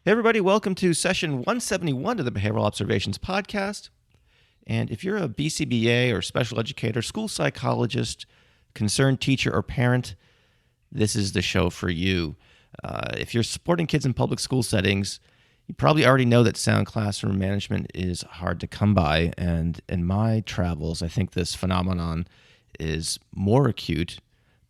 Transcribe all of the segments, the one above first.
Hey, everybody, welcome to session 171 of the Behavioral Observations podcast. And if you're a BCBA or special educator, school psychologist, concerned teacher, or parent, this is the show for you. If you're supporting kids in public school settings, you probably already know that sound classroom management is hard to come by. And in my travels, I think this phenomenon is more acute,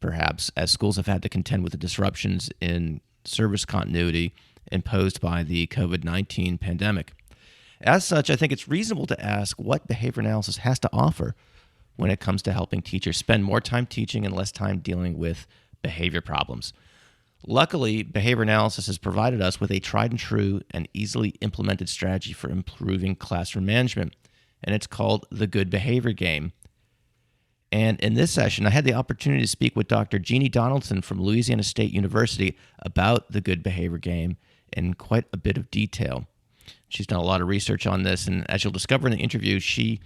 perhaps, as schools have had to contend with the disruptions in service continuity imposed by the COVID-19 pandemic. As such, I think it's reasonable to ask what behavior analysis has to offer when it comes to helping teachers spend more time teaching and less time dealing with behavior problems. Luckily, behavior analysis has provided us with a tried and true and easily implemented strategy for improving classroom management, and it's called the good behavior game. And in this session, I had the opportunity to speak with Dr. Jeanne Donaldson from Louisiana State University about the good behavior game in quite a bit of detail. She's done a lot of research on this, and as you'll discover in the interview, she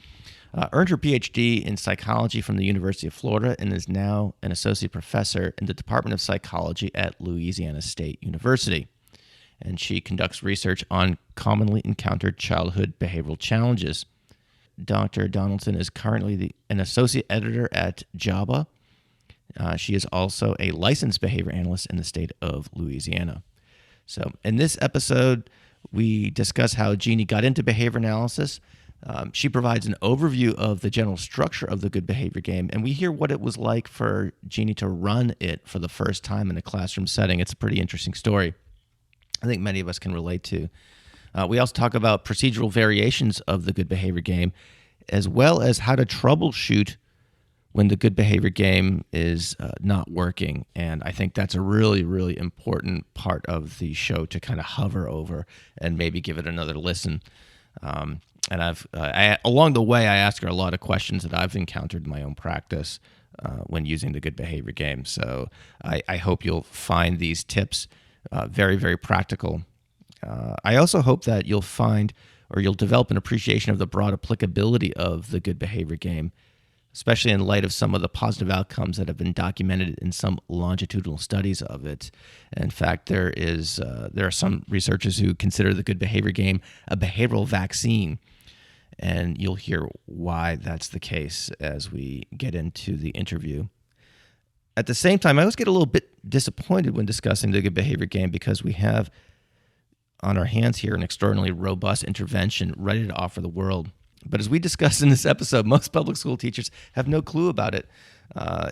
earned her PhD in psychology from the University of Florida and is now an associate professor in the Department of Psychology at Louisiana State University. And she conducts research on commonly encountered childhood behavioral challenges. Dr. Donaldson is currently an associate editor at JABA. She is also a licensed behavior analyst in the state of Louisiana. So in this episode, we discuss how Jeanne got into behavior analysis. She provides an overview of the general structure of the good behavior game, and we hear what it was like for Jeanne to run it for the first time in a classroom setting. It's a pretty interesting story I think many of us can relate to. We also talk about procedural variations of the good behavior game, as well as how to troubleshoot when the good behavior game is not working. And I think that's a really, really important part of the show to kind of hover over and maybe give it another listen. And along the way, I ask her a lot of questions that I've encountered in my own practice when using the good behavior game. So I hope you'll find these tips very, very practical. I also hope that you'll find or you'll develop an appreciation of the broad applicability of the good behavior game, especially in light of some of the positive outcomes that have been documented in some longitudinal studies of it. In fact, there are some researchers who consider the good behavior game a behavioral vaccine, and you'll hear why that's the case as we get into the interview. At the same time, I always get a little bit disappointed when discussing the good behavior game because we have on our hands here an extraordinarily robust intervention ready to offer the world. But as we discussed in this episode, most public school teachers have no clue about it.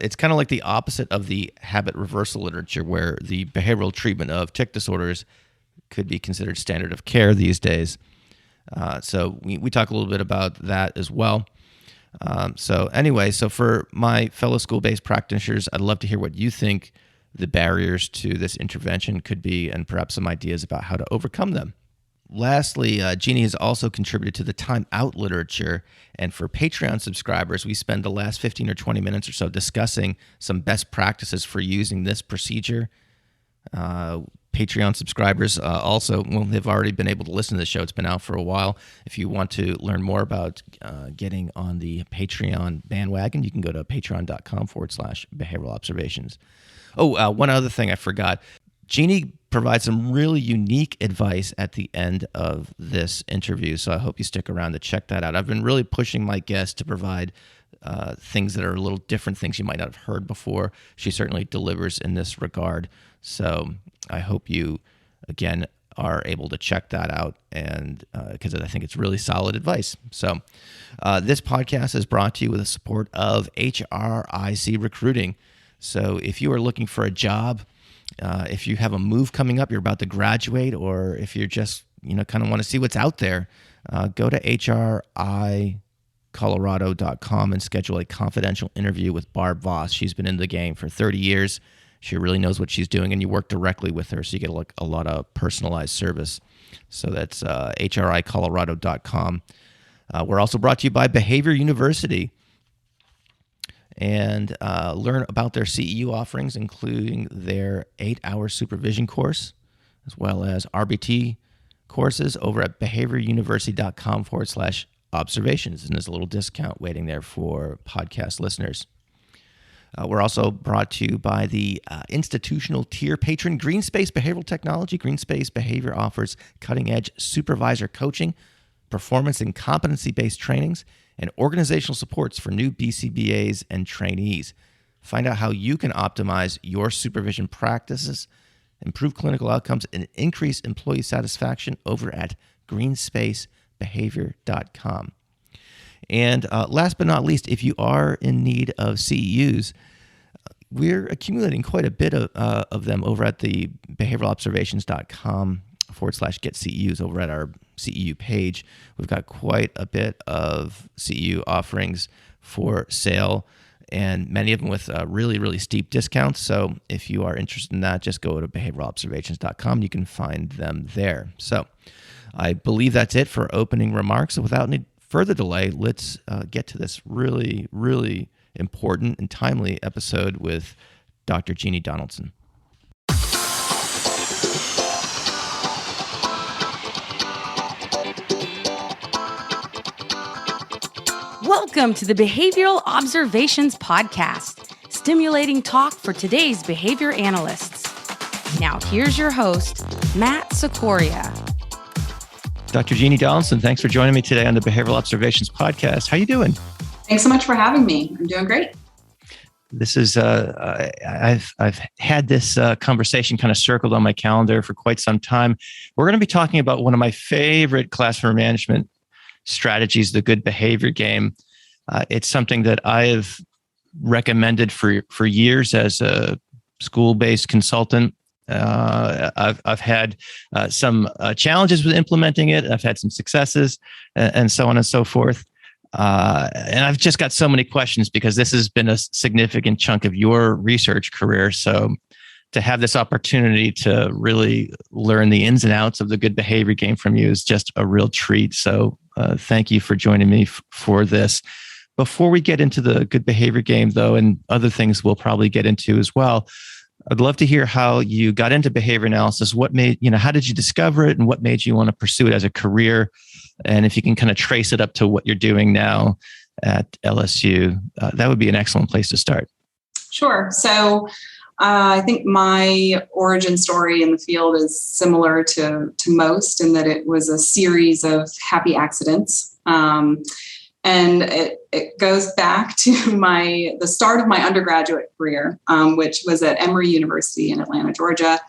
It's kind of like the opposite of the habit reversal literature, where the behavioral treatment of tic disorders could be considered standard of care these days. So we talk a little bit about that as well. So for my fellow school-based practitioners, I'd love to hear what you think the barriers to this intervention could be and perhaps some ideas about how to overcome them. Lastly, Jeanne has also contributed to the Time Out literature, and for Patreon subscribers, we spend the last 15 or 20 minutes or so discussing some best practices for using this procedure. Patreon subscribers also have already been able to listen to the show. It's been out for a while. If you want to learn more about getting on the Patreon bandwagon, you can go to patreon.com/behavioral observations. One other thing I forgot. Jeanne provides some really unique advice at the end of this interview, so I hope you stick around to check that out. I've been really pushing my guests to provide things that are a little different, things you might not have heard before. She certainly delivers in this regard, so I hope you, again, are able to check that out, and because I think it's really solid advice. So this podcast is brought to you with the support of HRIC Recruiting. So if you are looking for a job, if you have a move coming up, you're about to graduate, or if you're just kind of want to see what's out there, go to HRIcolorado.com and schedule a confidential interview with Barb Voss. She's been in the game for 30 years. She really knows what she's doing, and you work directly with her, so you get a lot of personalized service. So that's HRIcolorado.com. We're also brought to you by Behavior University. And learn about their CEU offerings, including their 8-hour supervision course, as well as RBT courses over at behavioruniversity.com/observations. And there's a little discount waiting there for podcast listeners. We're also brought to you by the institutional tier patron GreenSpace Behavioral Technology. GreenSpace Behavior offers cutting-edge supervisor coaching, performance and competency-based trainings, and organizational supports for new BCBAs and trainees. Find out how you can optimize your supervision practices, improve clinical outcomes, and increase employee satisfaction over at greenspacebehavior.com. And last but not least, if you are in need of CEUs, we're accumulating quite a bit of them over at the behavioralobservations.com/get CEUs over at our CEU page. We've got quite a bit of CEU offerings for sale, and many of them with really, really steep discounts. So if you are interested in that, just go to behavioralobservations.com. You can find them there. So I believe that's it for opening remarks. So without any further delay, let's get to this really, really important and timely episode with Dr. Jeanne Donaldson. Welcome to the Behavioral Observations Podcast, stimulating talk for today's behavior analysts. Now here's your host, Matt Sikoria. Dr. Jeanne Donaldson, thanks for joining me today on the Behavioral Observations Podcast. How you doing? Thanks so much for having me. I'm doing great. This is I've had this conversation kind of circled on my calendar for quite some time. We're going to be talking about one of my favorite classroom management strategies, the good behavior game. It's something that I've recommended for years as a school-based consultant. I've had some challenges with implementing it. I've had some successes, and so on and so forth. And I've just got so many questions because this has been a significant chunk of your research career. So to have this opportunity to really learn the ins and outs of the good behavior game from you is just a real treat. So thank you for joining me for this. Before we get into the good behavior game, though, and other things we'll probably get into as well, I'd love to hear how you got into behavior analysis. What made, how did you discover it, and what made you want to pursue it as a career? And if you can kind of trace it up to what you're doing now at LSU, that would be an excellent place to start. Sure. So I think my origin story in the field is similar to most, in that it was a series of happy accidents. And it goes back to the start of my undergraduate career, which was at Emory University in Atlanta, Georgia.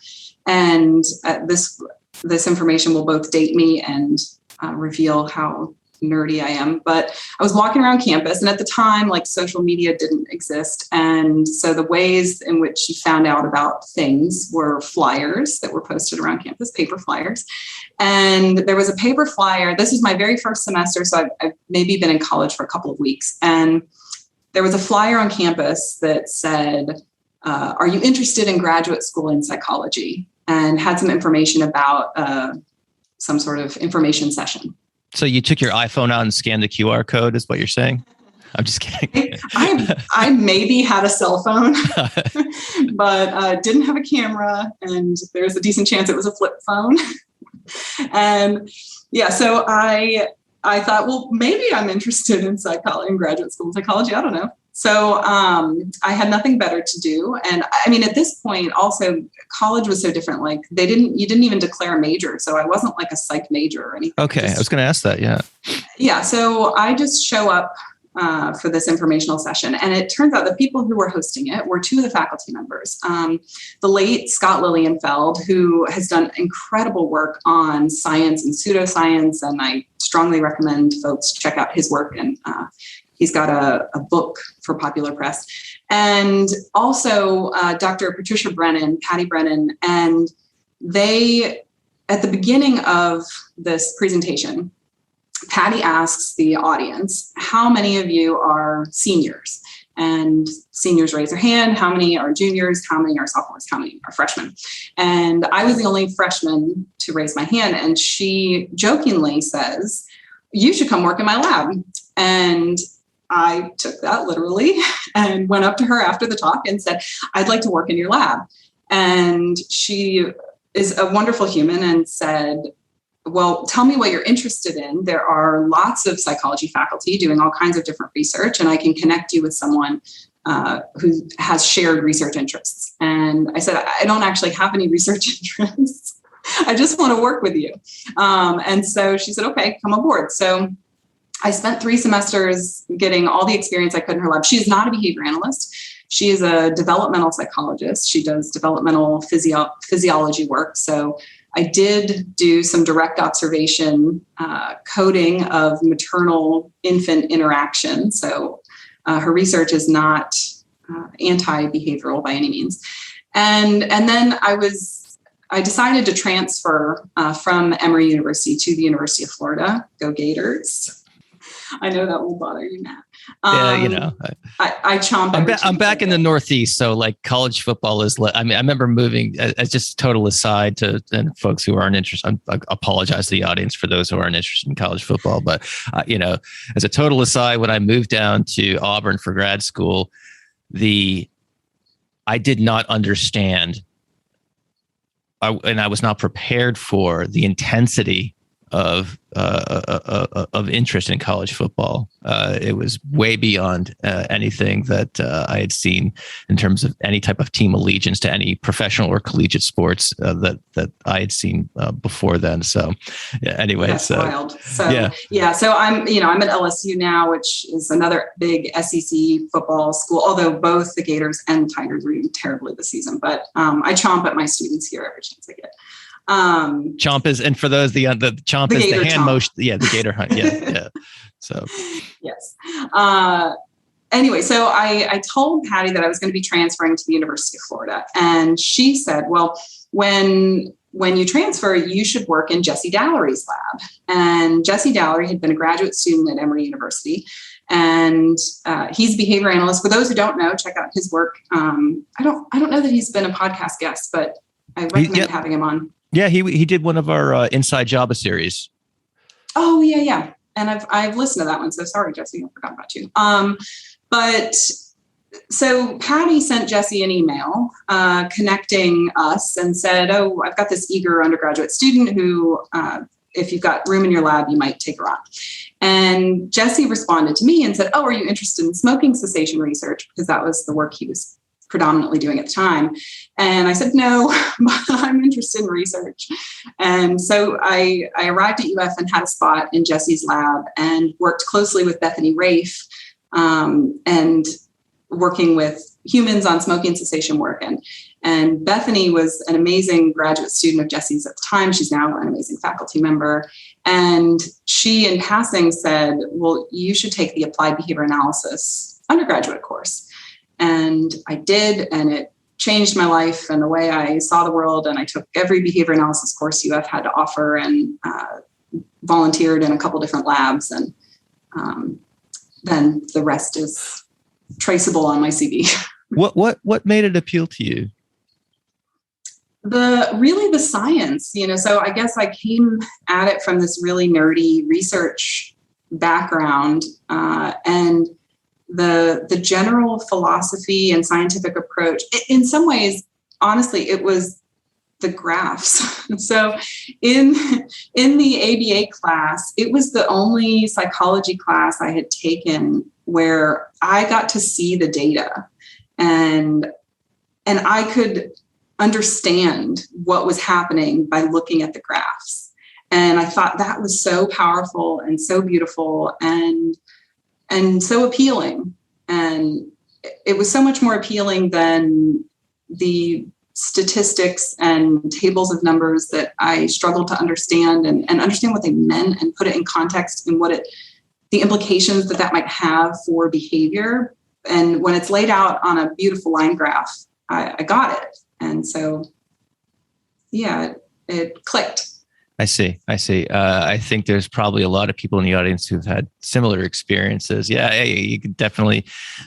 And this information will both date me and reveal how nerdy I am. But I was walking around campus, and at the time, like, social media didn't exist. And so the ways in which you found out about things were flyers that were posted around campus, paper flyers. And there was a paper flyer. This was my very first semester, so I've maybe been in college for a couple of weeks. And there was a flyer on campus that said, are you interested in graduate school in psychology? And had some information about some sort of information session. So you took your iPhone out and scanned the QR code, is what you're saying? I'm just kidding. I maybe had a cell phone, but didn't have a camera, and there's a decent chance it was a flip phone. And yeah, so I thought, well, maybe I'm interested in psychology, in graduate school psychology. I don't know. So I had nothing better to do. And I mean, at this point, also, college was so different. Like, you didn't even declare a major. So I wasn't like a psych major or anything. Okay. I was going to ask that. Yeah. Yeah. So I just show up for this informational session. And it turns out the people who were hosting it were two of the faculty members. The late Scott Lilienfeld, who has done incredible work on science and pseudoscience. And I strongly recommend folks check out his work. And he's got a book for Popular Press. And also Dr. Patricia Brennan, Patty Brennan. And they, at the beginning of this presentation, Patty asks the audience, how many of you are seniors? And seniors raise their hand. How many are juniors? How many are sophomores? How many are freshmen? And I was the only freshman to raise my hand. And she jokingly says, you should come work in my lab. And I took that literally and went up to her after the talk and said, I'd like to work in your lab. And she is a wonderful human and said, well, tell me what you're interested in. There are lots of psychology faculty doing all kinds of different research, and I can connect you with someone who has shared research interests. And I said, I don't actually have any research interests. I just want to work with you. And so she said, okay, come aboard. So I spent 3 semesters getting all the experience I could in her lab. She is not a behavior analyst. She is a developmental psychologist. She does developmental physiology work. So I did do some direct observation coding of maternal-infant interaction. So her research is not anti-behavioral by any means. And then I decided to transfer from Emory University to the University of Florida. Go Gators. I know that will bother you, Matt. Yeah, I chomp. I'm back in the Northeast, so like college football is. I remember moving. As just total aside to and folks who aren't interested. I apologize to the audience for those who aren't interested in college football, but as a total aside, when I moved down to Auburn for grad school, I did not understand, and I was not prepared for the intensity of interest in college football. It was way beyond anything that I had seen in terms of any type of team allegiance to any professional or collegiate sports that I had seen before then. So, yeah, anyway, that's wild. So yeah. So I'm at LSU now, which is another big SEC football school. Although both the Gators and the Tigers were doing terribly this season, but I chomp at my students here every chance I get. Chomp is, and for those the chomp is the hand motion, the gator hunt, yeah. So yes. Anyway, so I told Patty that I was going to be transferring to the University of Florida, and she said, "Well, when you transfer, you should work in Jesse Dallery's lab." And Jesse Dallery had been a graduate student at Emory University, and he's a behavior analyst. For those who don't know, check out his work. I don't know that he's been a podcast guest, but I recommend having him on. Yeah, he did one of our Inside Java series. Oh yeah, and I've listened to that one. So sorry, Jesse, I forgot about you. But so Patty sent Jesse an email connecting us and said, "Oh, I've got this eager undergraduate student who, if you've got room in your lab, you might take her on." And Jesse responded to me and said, "Oh, are you interested in smoking cessation research?" Because that was the work he was predominantly doing at the time. And I said, "No, but I'm interested in research." And so I arrived at UF and had a spot in Jesse's lab and worked closely with Bethany Rafe and working with humans on smoking cessation work. And Bethany was an amazing graduate student of Jesse's at the time. She's now an amazing faculty member. And she, in passing, said, "Well, you should take the applied behavior analysis undergraduate course." And I did, and it changed my life and the way I saw the world. And I took every behavior analysis course UF had to offer and volunteered in a couple different labs. And then the rest is traceable on my CV. What made it appeal to you? The science, so I guess I came at it from this really nerdy research background, and the general philosophy and scientific approach. In some ways, honestly, it was the graphs. So in the ABA class, it was the only psychology class I had taken where I got to see the data and I could understand what was happening by looking at the graphs. And I thought that was so powerful and so beautiful and so appealing. And it was so much more appealing than the statistics and tables of numbers that I struggled to understand and understand what they meant and put it in context and the implications that might have for behavior. And when it's laid out on a beautiful line graph, I got it. And so, yeah, it clicked. I see. I think there's probably a lot of people in the audience who've had similar experiences. Yeah, you could definitely,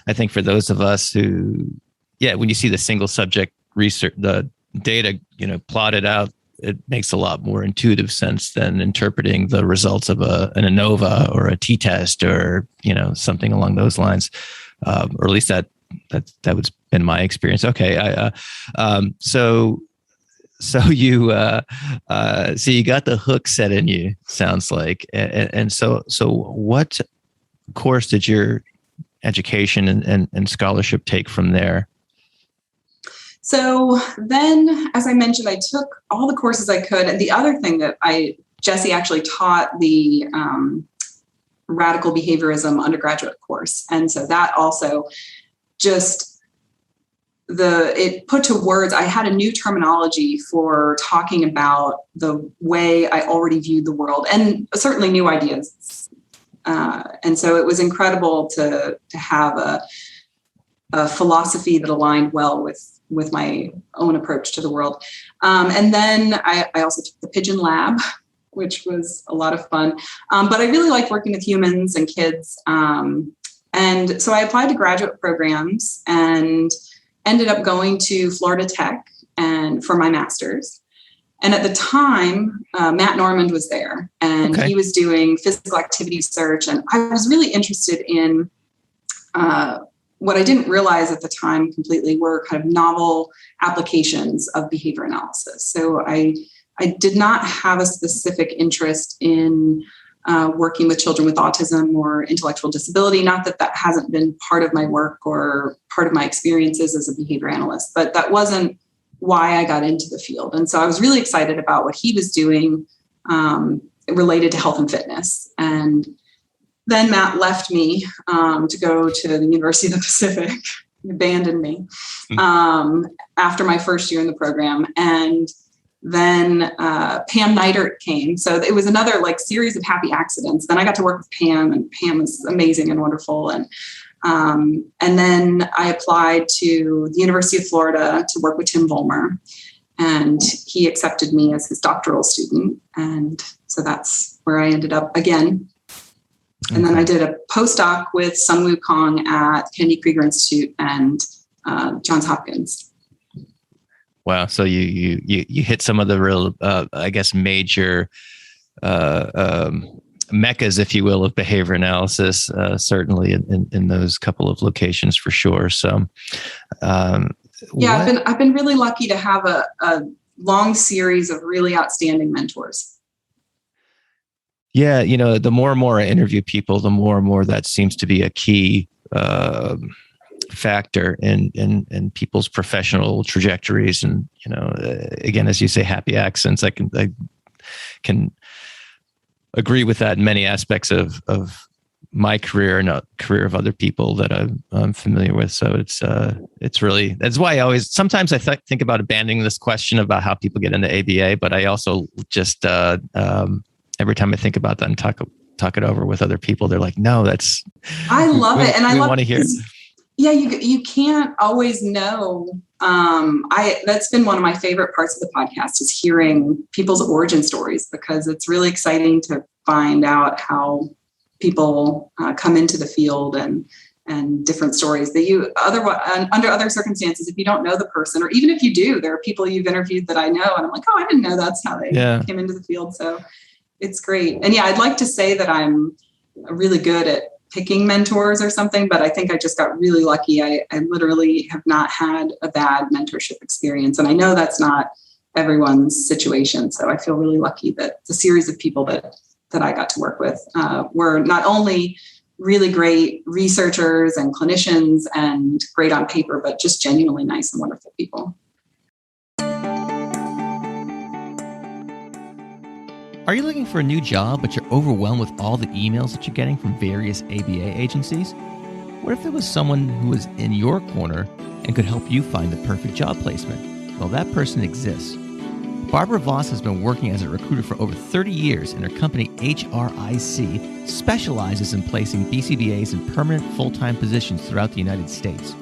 I think for those of us who, when you see the single subject research, the data, plotted out, it makes a lot more intuitive sense than interpreting the results of an ANOVA or a t-test or, something along those lines. Or at least that was been my experience. Okay. So you got the hook set in you, sounds like. And so what course did your education and scholarship take from there? So then, as I mentioned, I took all the courses I could. And the other thing that Jesse actually taught the radical behaviorism undergraduate course. And so that also just it put to words, I had a new terminology for talking about the way I already viewed the world and certainly new ideas. And so it was incredible to have a philosophy that aligned well with my own approach to the world. And then I also took the Pigeon Lab, which was a lot of fun. But I really liked working with humans and kids. And so I applied to graduate programs and ended up going to Florida Tech and for my master's. And at the time, Matt Normand was there, and he was doing physical activity research. And I was really interested in what I didn't realize at the time completely were kind of novel applications of behavior analysis. So I did not have a specific interest in working with children with autism or intellectual disability. Not that that hasn't been part of my work or part of my experiences as a behavior analyst, but that wasn't why I got into the field. And so I was really excited about what he was doing related to health and fitness. And then Matt left me to go to the University of the Pacific. He abandoned me after my first year in the program. And then Pam Neidert came. So it was another series of happy accidents. Then I got to work with Pam, and Pam was amazing and wonderful. And then I applied to the University of Florida to work with Tim Vollmer, and he accepted me as his doctoral student. And so that's where I ended up again. And then I did a postdoc with Sung-Woo Kong at Kennedy Krieger Institute and Johns Hopkins. Wow. So you hit some of the real, I guess, major meccas, if you will, of behavior analysis, certainly in those couple of locations for sure. So, I've been really lucky to have a long series of really outstanding mentors. Yeah, the more and more I interview people, the more and more that seems to be a key factor in people's professional trajectories. And again, as you say, happy accents. I can agree with that in many aspects of my career and the career of other people that I'm familiar with. So it's really, that's why sometimes I think about abandoning this question about how people get into ABA, but I also just every time I think about that and talk it over with other people, they're like, no, I love it. And I want to hear it. Yeah, you can't always know. That's been one of my favorite parts of the podcast is hearing people's origin stories, because it's really exciting to find out how people come into the field and different stories that under other circumstances, if you don't know the person, or even if you do, there are people you've interviewed that I know, and I'm like, oh, I didn't know that's how they came into the field. So it's great. And I'd like to say that I'm really good at picking mentors or something, but I think I just got really lucky. I literally have not had a bad mentorship experience. And I know that's not everyone's situation. So I feel really lucky that the series of people that I got to work with were not only really great researchers and clinicians and great on paper, but just genuinely nice and wonderful people. Are you looking for a new job, but you're overwhelmed with all the emails that you're getting from various ABA agencies? What if there was someone who was in your corner and could help you find the perfect job placement? Well, that person exists. Barbara Voss has been working as a recruiter for over 30 years, and her company, HRIC, specializes in placing BCBAs in permanent full-time positions throughout the United States.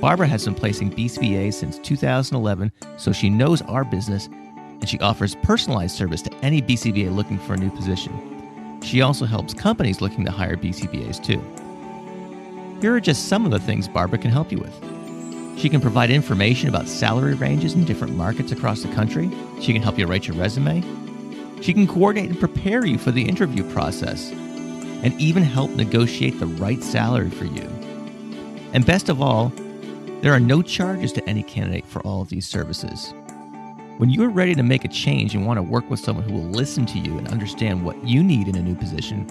Barbara has been placing BCBAs since 2011, so she knows our business, and she offers personalized service to any BCBA looking for a new position. She also helps companies looking to hire BCBAs too. Here are just some of the things Barbara can help you with. She can provide information about salary ranges in different markets across the country. She can help you write your resume. She can coordinate and prepare you for the interview process, and even help negotiate the right salary for you. And best of all, there are no charges to any candidate for all of these services. When you're ready to make a change and want to work with someone who will listen to you and understand what you need in a new position,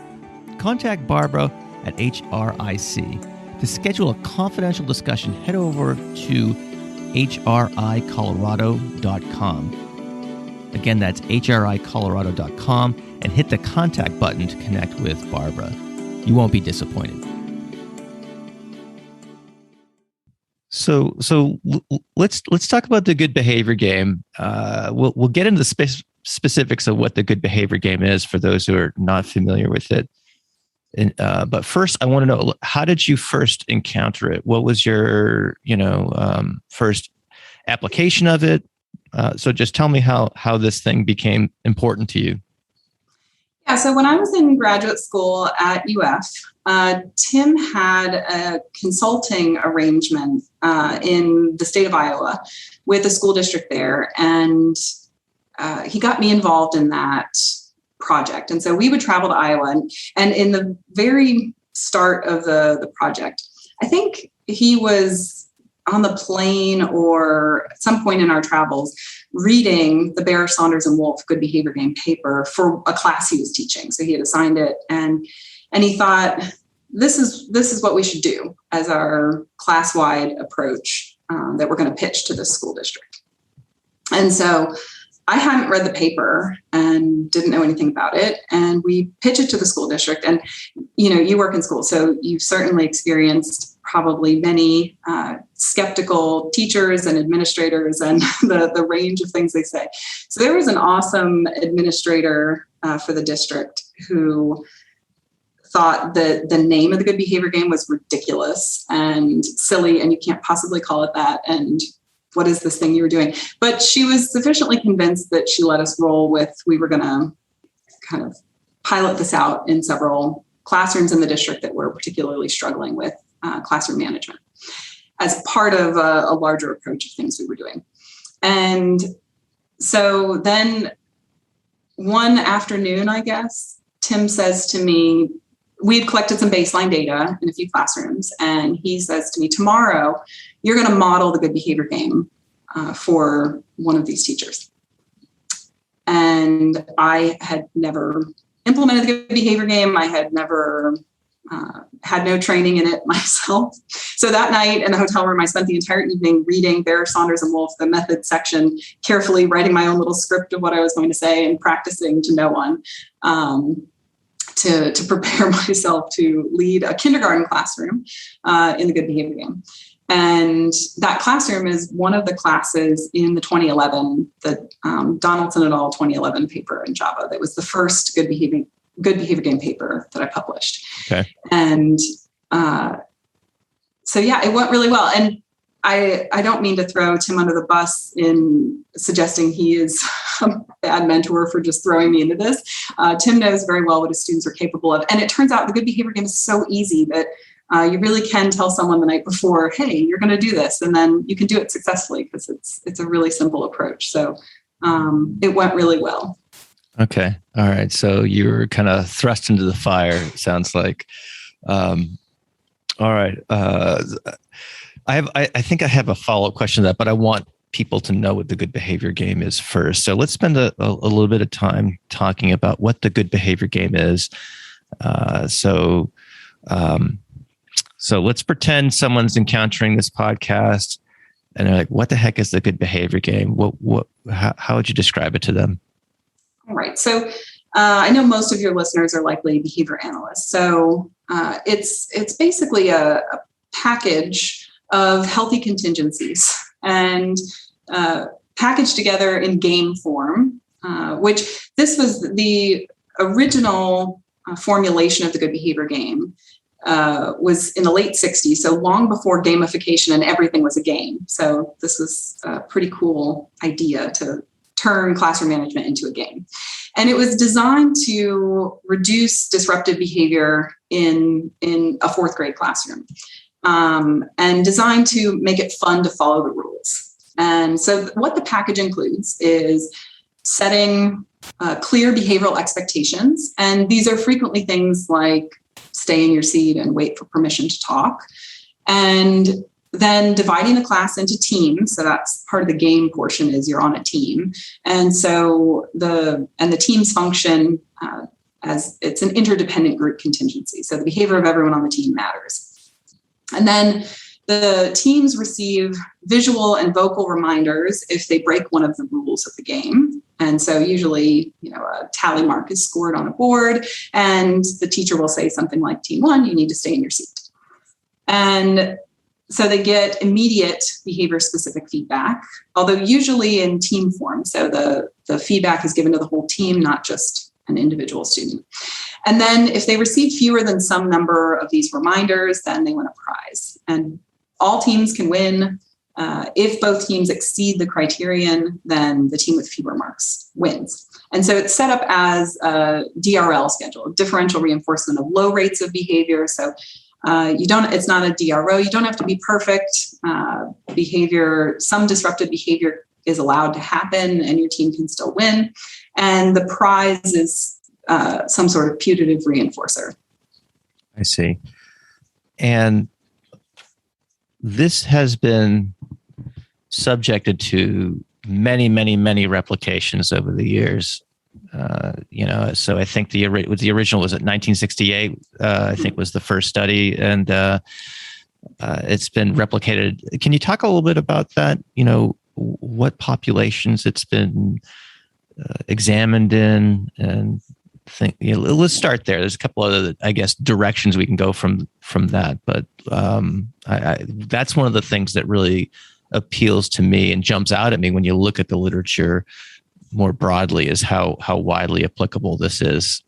contact Barbara at HRIC To schedule a confidential discussion, head over to hricolorado.com. Again, that's hricolorado.com, and hit the contact button to connect with Barbara. You won't be disappointed. So let's talk about the good behavior game. We'll get into the specifics of what the good behavior game is for those who are not familiar with it. But first, I want to know, how did you first encounter it? What was your first application of it? So just tell me how this thing became important to you. Yeah, so when I was in graduate school at UF, Tim had a consulting arrangement in the state of Iowa with a school district there, and he got me involved in that project. And so we would travel to Iowa, and in the very start of the project, I think he was on the plane or at some point in our travels reading the Bear, Saunders, and Wolf Good Behavior Game paper for a class he was teaching. So he had assigned it, and he thought, this is what we should do as our class-wide approach that we're going to pitch to this school district. And so I hadn't read the paper and didn't know anything about it. And we pitched it to the school district. And, you work in school, so you've certainly experienced probably many skeptical teachers and administrators and the range of things they say. So there was an awesome administrator for the district who thought that the name of the Good Behavior Game was ridiculous and silly, and you can't possibly call it that. And what is this thing you were doing? But she was sufficiently convinced that she let us roll with, we were going to kind of pilot this out in several classrooms in the district that were particularly struggling with classroom management as part of a larger approach of things we were doing. And so then one afternoon, I guess, Tim says to me, we had collected some baseline data in a few classrooms, and he says to me, tomorrow, you're going to model the Good Behavior Game for one of these teachers. And I had never implemented the Good Behavior Game. I had never had no training in it myself. So that night in the hotel room, I spent the entire evening reading Bear, Saunders, and Wolf, the method section, carefully writing my own little script of what I was going to say and practicing to no one. To prepare myself to lead a kindergarten classroom in the Good Behavior Game. And that classroom is one of the classes in the 2011, the Donaldson et al. 2011 paper in Java. That was the first Good Behavior Game paper that I published. Okay. And so, yeah, it went really well. And I don't mean to throw Tim under the bus in suggesting he is a bad mentor for just throwing me into this. Tim knows very well what his students are capable of. And it turns out the Good Behavior Game is so easy that you really can tell someone the night before, hey, you're going to do this. And then you can do it successfully because it's a really simple approach. So it went really well. Okay. All right. So you were kind of thrust into the fire, it sounds like. All right. I think I have a follow-up question to that, but I want people to know what the Good Behavior Game is first. So let's spend a little bit of time talking about what the Good Behavior Game is. So let's pretend someone's encountering this podcast and they're like, what the heck is the Good Behavior Game? How would you describe it to them? All right. So I know most of your listeners are likely behavior analysts. So it's basically a package of healthy contingencies and packaged together in game form, which this was the original formulation of the Good Behavior Game was in the late 60s, so long before gamification and everything was a game. So this was a pretty cool idea to turn classroom management into a game. And it was designed to reduce disruptive behavior in a fourth grade classroom. And designed to make it fun to follow the rules. And so what the package includes is setting clear behavioral expectations. And these are frequently things like stay in your seat and wait for permission to talk. And then dividing the class into teams. So that's part of the game portion is you're on a team. And so the teams function as it's an interdependent group contingency. So the behavior of everyone on the team matters. And then the teams receive visual and vocal reminders if they break one of the rules of the game. And so usually, a tally mark is scored on a board, and the teacher will say something like, team one, you need to stay in your seat. And so they get immediate behavior-specific feedback, although usually in team form. So the feedback is given to the whole team, not just an individual student. And then if they receive fewer than some number of these reminders, then they win a prize. And all teams can win. If both teams exceed the criterion, then the team with fewer marks wins. And so it's set up as a DRL schedule, differential reinforcement of low rates of behavior. So it's not a DRO. You don't have to be perfect. Behavior, some disruptive behavior is allowed to happen and your team can still win. And the prize is some sort of putative reinforcer. I see. And this has been subjected to many, many, many replications over the years. So I think the original was at 1968, I think was the first study, and it's been replicated. Can you talk a little bit about that? What populations it's been examined in, and let's start there. There's a couple other, I guess, directions we can go from that, but that's one of the things that really appeals to me and jumps out at me when you look at the literature more broadly, is how widely applicable this is.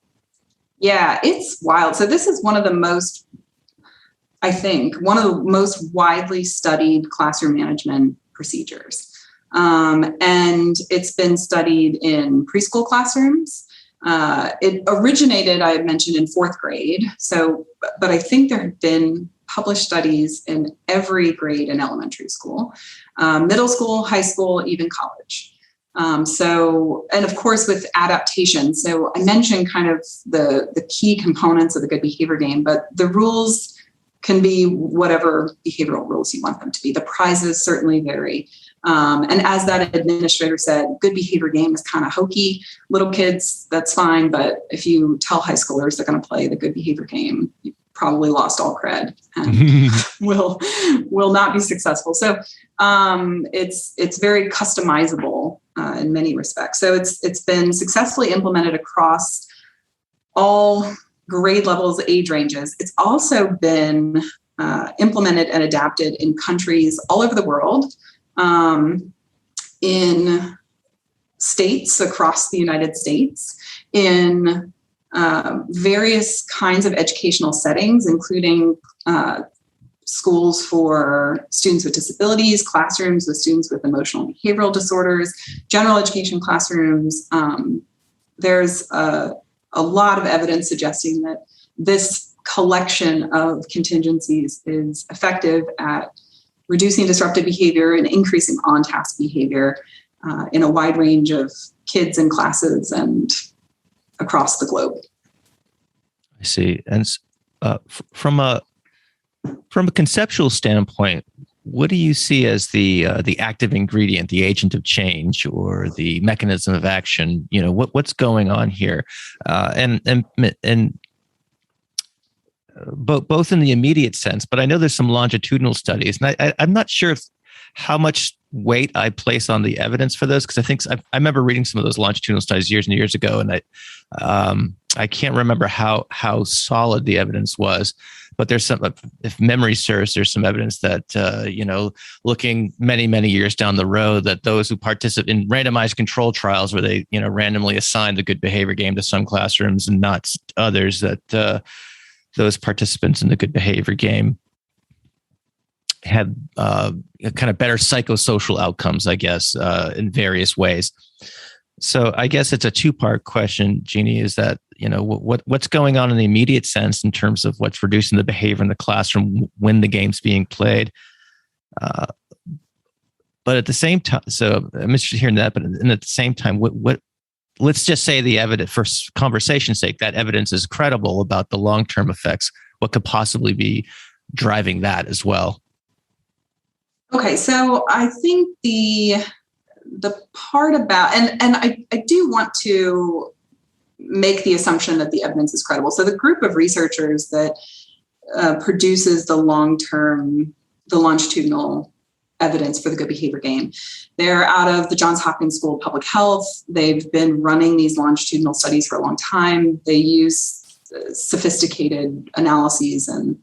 Yeah, it's wild. So this is one of the most widely studied classroom management procedures. And it's been studied in preschool classrooms. It originated, I had mentioned, in fourth grade. But I think there have been published studies in every grade in elementary school, middle school, high school, even college. And of course with adaptation. So I mentioned kind of the key components of the good behavior game, but the rules can be whatever behavioral rules you want them to be. The prizes certainly vary. And as that administrator said, good behavior game is kind of hokey. Little kids, that's fine. But if you tell high schoolers they're going to play the good behavior game, you probably lost all cred and will not be successful. So it's very customizable in many respects. So it's been successfully implemented across all grade levels, age ranges. It's also been implemented and adapted in countries all over the world, in states across the United States, in various kinds of educational settings, including schools for students with disabilities, classrooms with students with emotional and behavioral disorders, general education classrooms. There's a lot of evidence suggesting that this collection of contingencies is effective at reducing disruptive behavior and increasing on-task behavior in a wide range of kids and classes and across the globe. I see. And from a conceptual standpoint, what do you see as the active ingredient, the agent of change, or the mechanism of action? What's going on here, and both in the immediate sense, but I know there's some longitudinal studies, and I'm not sure how much weight I place on the evidence for those, because I remember reading some of those longitudinal studies years and years ago, and I can't remember how solid the evidence was. But there's some, if memory serves, there's some evidence that, looking many, many years down the road, that those who participate in randomized control trials where they, randomly assign the good behavior game to some classrooms and not others, that those participants in the good behavior game had kind of better psychosocial outcomes, I guess, in various ways. So I guess it's a two-part question, Jeannie, is that, what's going on in the immediate sense in terms of what's reducing the behavior in the classroom when the game's being played. But at the same time, so I'm interested in hearing that, but at the same time, what let's just say the evidence, for conversation's sake, that evidence is credible about the long-term effects. What could possibly be driving that as well? Okay, so I think the part about, and I do want to make the assumption that the evidence is credible. So the group of researchers that produces the longitudinal evidence for the good behavior game. They're out of the Johns Hopkins School of Public Health. They've been running these longitudinal studies for a long time. They use sophisticated analyses and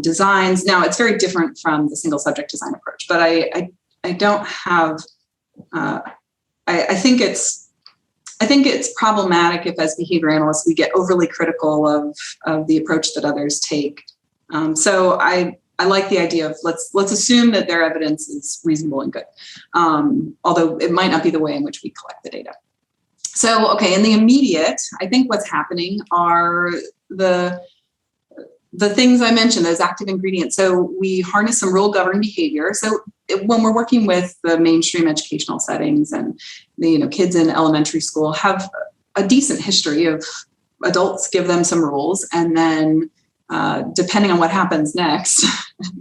designs. Now, it's very different from the single subject design approach, but I don't have, I think it's problematic if, as behavior analysts, we get overly critical of the approach that others take. So I like the idea of let's assume that their evidence is reasonable and good, although it might not be the way in which we collect the data. So, okay, in the immediate, I think what's happening are the things I mentioned, those active ingredients. So we harness some rule-governed behavior. So when we're working with the mainstream educational settings, and the kids in elementary school have a decent history of adults give them some rules, and then depending on what happens next,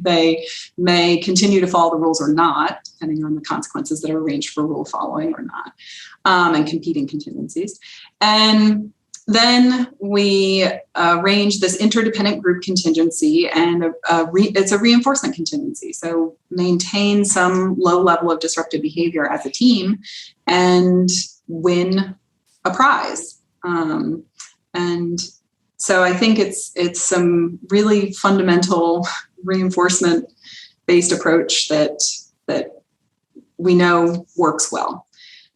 they may continue to follow the rules or not, depending on the consequences that are arranged for rule following or not, and competing contingencies. And then we arrange this interdependent group contingency, and it's a reinforcement contingency. So maintain some low level of disruptive behavior as a team and win a prize. And so I think it's some really fundamental reinforcement-based approach that we know works well.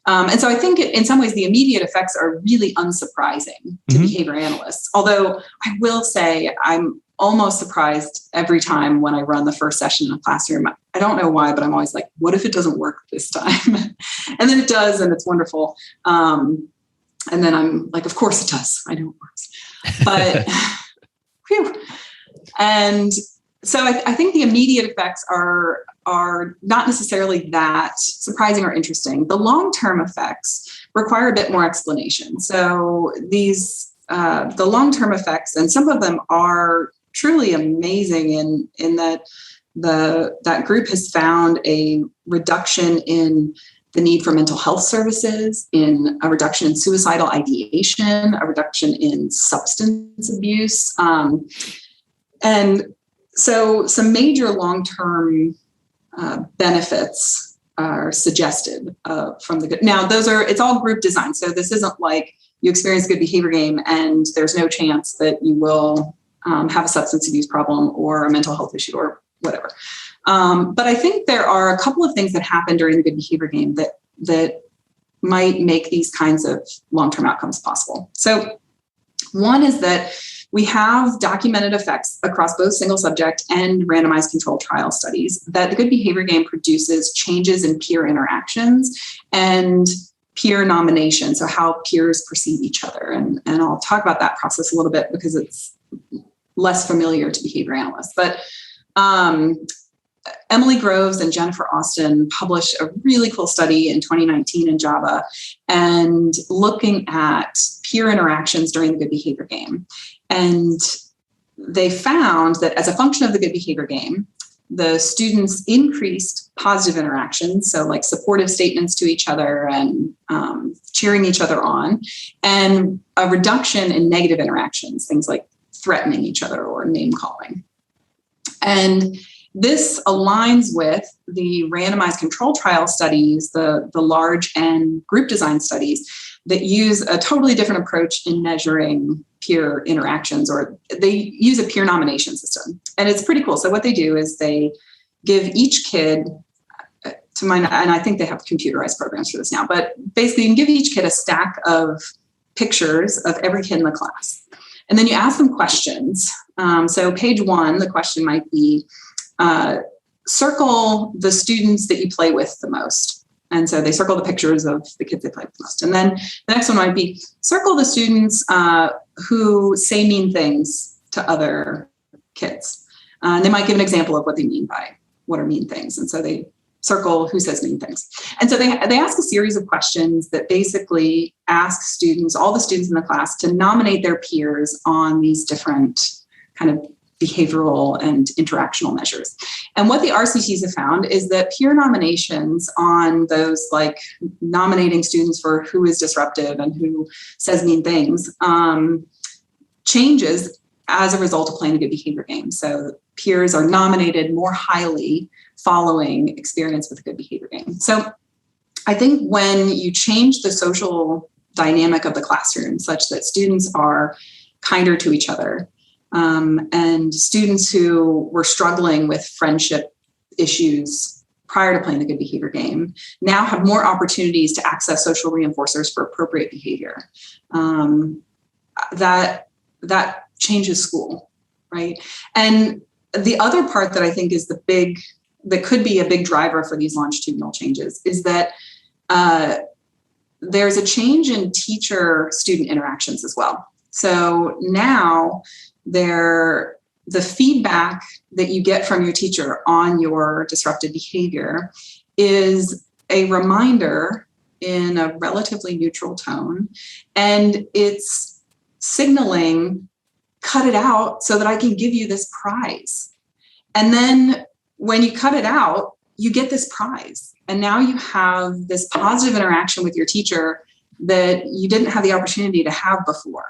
And so I think in some ways the immediate effects are really unsurprising to behavior analysts. Although I will say I'm almost surprised every time when I run the first session in a classroom. I don't know why, but I'm always like, what if it doesn't work this time? And then it does, and it's wonderful. And then I'm like, of course it does. I know it works. But whew. And so I think the immediate effects are not necessarily that surprising or interesting. The long-term effects require a bit more explanation. So these the long-term effects, and some of them are truly amazing in that that group has found a reduction in the need for mental health services, in a reduction in suicidal ideation, a reduction in substance abuse. And so some major long-term benefits are suggested from the good. Now, it's all group design. So this isn't like you experience a good behavior game and there's no chance that you will have a substance abuse problem or a mental health issue or whatever. But I think there are a couple of things that happen during the good behavior game that might make these kinds of long-term outcomes possible. So one is that we have documented effects across both single subject and randomized controlled trial studies that the good behavior game produces changes in peer interactions and peer nomination. So how peers perceive each other. And I'll talk about that process a little bit because it's less familiar to behavior analysts. But Emily Groves and Jennifer Austin published a really cool study in 2019 in JAVA and looking at peer interactions during the good behavior game. And they found that as a function of the good behavior game, the students increased positive interactions, so like supportive statements to each other and cheering each other on, and a reduction in negative interactions, things like threatening each other or name calling. And this aligns with the randomized control trial studies, the large N group design studies that use a totally different approach in measuring peer interactions, or they use a peer nomination system. And it's pretty cool. So what they do is they give each kid, and I think they have computerized programs for this now, but basically you can give each kid a stack of pictures of every kid in the class. And then you ask them questions. So page 1, the question might be, circle the students that you play with the most. And so they circle the pictures of the kids they play with the most. And then the next one might be circle the students who say mean things to other kids. And they might give an example of what they mean by what are mean things. And so they circle who says mean things. And so they ask a series of questions that basically ask students, all the students in the class, to nominate their peers on these different kind of behavioral and interactional measures. And what the RCTs have found is that peer nominations on those, like nominating students for who is disruptive and who says mean things, changes as a result of playing a good behavior game. So peers are nominated more highly following experience with a good behavior game. So I think when you change the social dynamic of the classroom such that students are kinder to each other, and students who were struggling with friendship issues prior to playing the good behavior game now have more opportunities to access social reinforcers for appropriate behavior. That changes school, right? And the other part that I think is that could be a big driver for these longitudinal changes is that there's a change in teacher-student interactions as well. So now the feedback that you get from your teacher on your disruptive behavior is a reminder in a relatively neutral tone, and it's signaling, cut it out so that I can give you this prize. And then when you cut it out, you get this prize. And now you have this positive interaction with your teacher that you didn't have the opportunity to have before.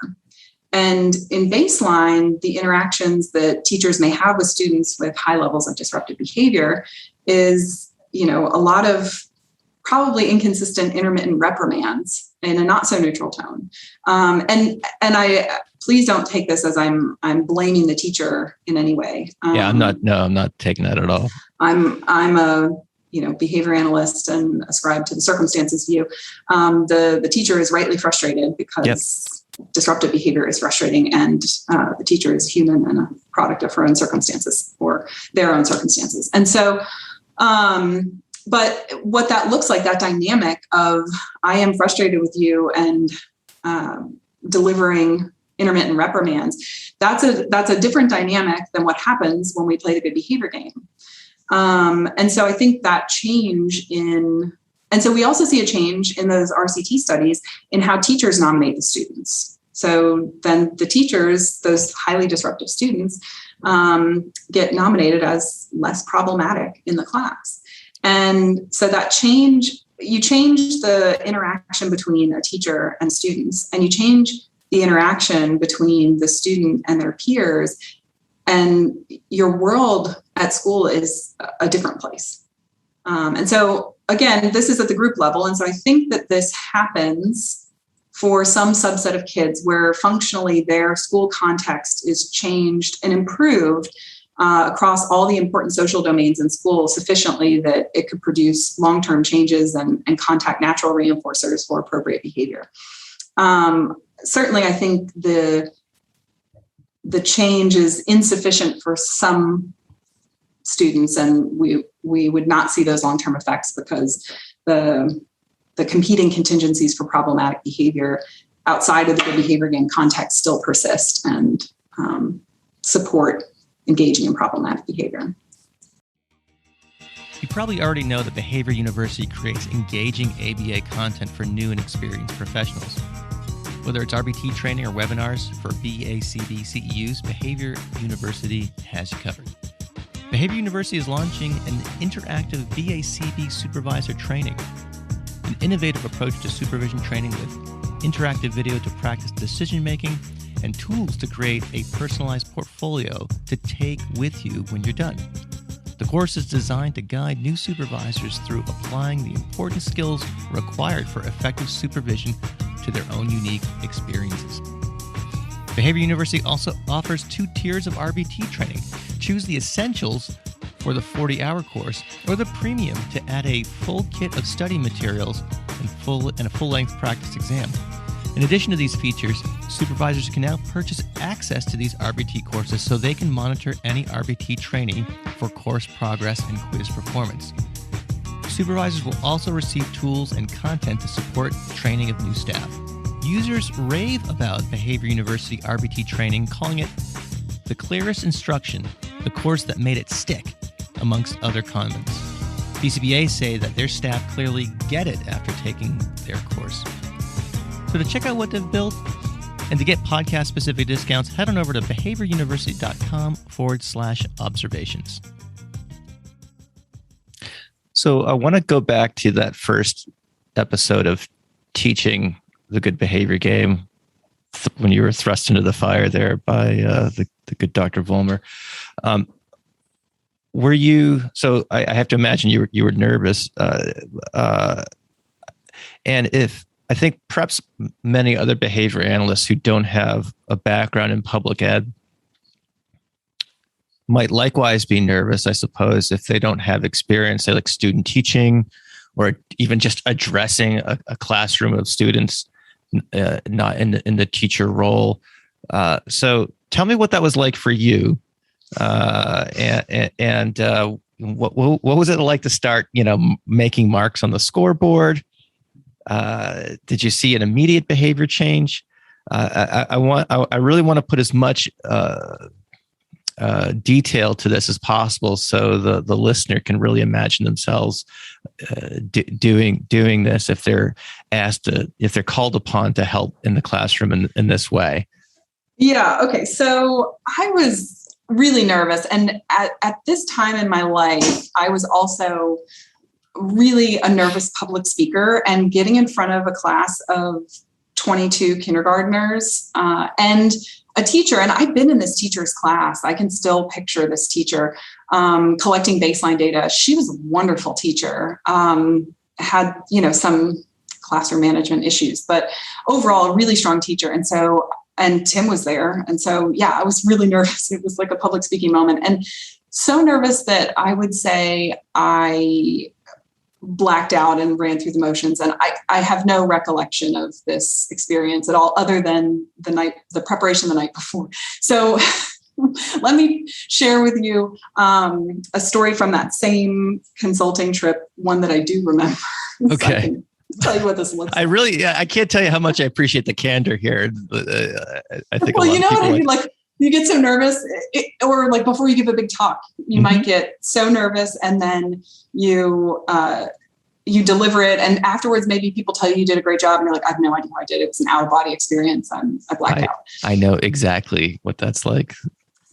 And in baseline, the interactions that teachers may have with students with high levels of disruptive behavior is, a lot of probably inconsistent intermittent reprimands in a not so neutral tone. And I please don't take this as I'm blaming the teacher in any way. I'm not taking that at all. I'm a behavior analyst and ascribe to the circumstances view. The teacher is rightly frustrated because disruptive behavior is frustrating, and the teacher is human and a product of her own circumstances or their own circumstances. And so, but what that looks like, that dynamic of I am frustrated with you and delivering intermittent reprimands, that's a different dynamic than what happens when we play the good behavior game. And so I think that and so we also see a change in those RCT studies in how teachers nominate the students. So then the teachers, those highly disruptive students, get nominated as less problematic in the class. And so that you change the interaction between a teacher and students, and you change the interaction between the student and their peers, and your world at school is a different place. And so again, this is at the group level. And so I think that this happens for some subset of kids where functionally their school context is changed and improved across all the important social domains in school sufficiently that it could produce long-term changes and contact natural reinforcers for appropriate behavior. Certainly, I think the change is insufficient for some students, and we would not see those long-term effects because the competing contingencies for problematic behavior outside of the good behavior game context still persist and support engaging in problematic behavior. You probably already know that Behavior University creates engaging ABA content for new and experienced professionals. Whether it's RBT training or webinars for BACB CEUs, Behavior University has you covered. Behavior University is launching an interactive BACB supervisor training, an innovative approach to supervision training with interactive video to practice decision-making and tools to create a personalized portfolio to take with you when you're done. The course is designed to guide new supervisors through applying the important skills required for effective supervision to their own unique experiences. Behavior University also offers 2 tiers of RBT training. Choose the essentials for the 40-hour course or the premium to add a full kit of study materials and a full-length practice exam. In addition to these features, supervisors can now purchase access to these RBT courses so they can monitor any RBT training for course progress and quiz performance. Supervisors will also receive tools and content to support training of new staff. Users rave about Behavior University RBT training, calling it the clearest instruction, the course that made it stick, amongst other comments. BCBA say that their staff clearly get it after taking their course. So to check out what they've built and to get podcast-specific discounts, head on over to behavioruniversity.com/observations. So I want to go back to that first episode of teaching the good behavior game when you were thrust into the fire there by the good Dr. Vollmer. Were you? So I have to imagine you were nervous, and if I think perhaps many other behavior analysts who don't have a background in public ed might likewise be nervous, I suppose, if they don't have experience, say like student teaching, or even just addressing a classroom of students not in the teacher role. So tell me what that was like for you, and what was it like to start, making marks on the scoreboard? Did you see an immediate behavior change? I really want to put as much detail to this as possible, so the listener can really imagine themselves doing this if they're if they're called upon to help in the classroom in this way. Yeah. Okay. So I was really nervous, and at this time in my life, I was also really a nervous public speaker, and getting in front of a class of 22 kindergartners and a teacher. And I've been in this teacher's class. I can still picture this teacher collecting baseline data. She was a wonderful teacher, had, some classroom management issues, but overall a really strong teacher. And Tim was there. And so, yeah, I was really nervous. It was like a public speaking moment, and so nervous that I would say I blacked out and ran through the motions. And I have no recollection of this experience at all, other than the preparation the night before. So let me share with you a story from that same consulting trip, one that I do remember. Okay. Tell you what this looks like. I can't tell you how much I appreciate the candor here. I think. Well, you know what I mean? Like, you get so nervous, or like before you give a big talk, you might get so nervous, and then you deliver it, and afterwards maybe people tell you did a great job, and you're like, I have no idea how I did it. It was an out of body experience. I blacked out. I know exactly what that's like.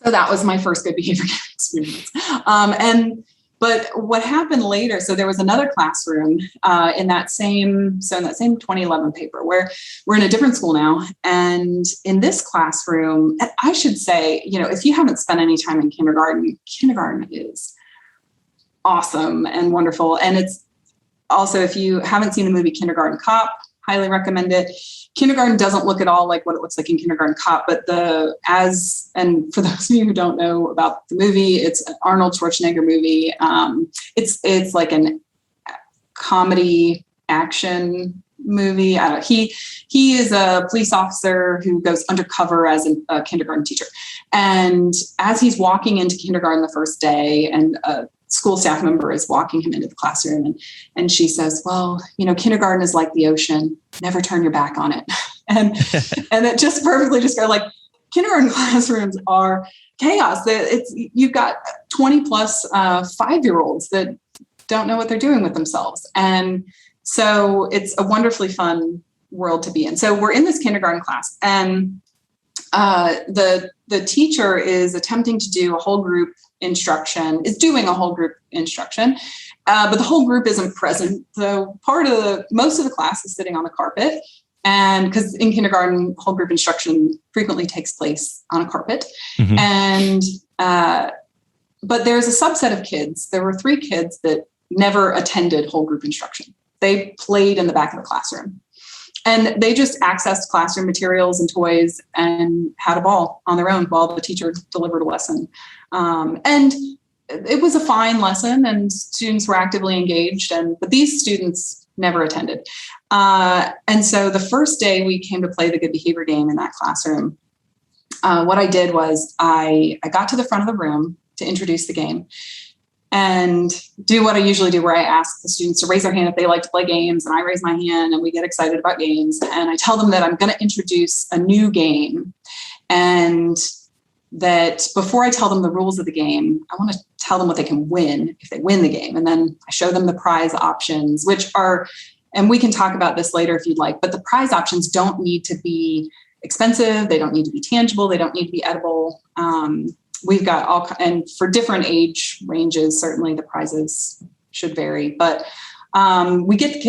So that was my first good behavior experience. But what happened later, so there was another classroom in that same 2011 paper, where we're in a different school now. And in this classroom, I should say, if you haven't spent any time in kindergarten is awesome and wonderful. And it's also, if you haven't seen the movie Kindergarten Cop, highly recommend it. Kindergarten doesn't look at all like what it looks like in Kindergarten Cop, but and for those of you who don't know about the movie, it's an Arnold Schwarzenegger movie. It's like an comedy action movie. He is a police officer who goes undercover as a kindergarten teacher. And as he's walking into kindergarten the first day, and school staff member is walking him into the classroom, and she says, well, kindergarten is like the ocean, never turn your back on it. And it just perfectly describes, like, kindergarten classrooms are chaos. You've got 20 plus 5-year-olds that don't know what they're doing with themselves. And so it's a wonderfully fun world to be in. So we're in this kindergarten class, and the teacher is attempting to do a whole group instruction, but the whole group isn't present. So most of the class is sitting on the carpet, and because in kindergarten, whole group instruction frequently takes place on a carpet. Mm-hmm. And but there's a subset of kids. There were 3 kids that never attended whole group instruction. They played in the back of the classroom. And they just accessed classroom materials and toys and had a ball on their own while the teacher delivered a lesson. And it was a fine lesson, and students were actively engaged, but these students never attended. And so the first day we came to play the good behavior game in that classroom, what I did was I got to the front of the room to introduce the game, and do what I usually do, where I ask the students to raise their hand if they like to play games, and I raise my hand, and we get excited about games. And I tell them that I'm going to introduce a new game, and that before I tell them the rules of the game, I want to tell them what they can win if they win the game. And then I show them the prize options, which are, and we can talk about this later if you'd like, but the prize options don't need to be expensive. They don't need to be tangible. They don't need to be edible. We've got and for different age ranges, certainly the prizes should vary, but we get the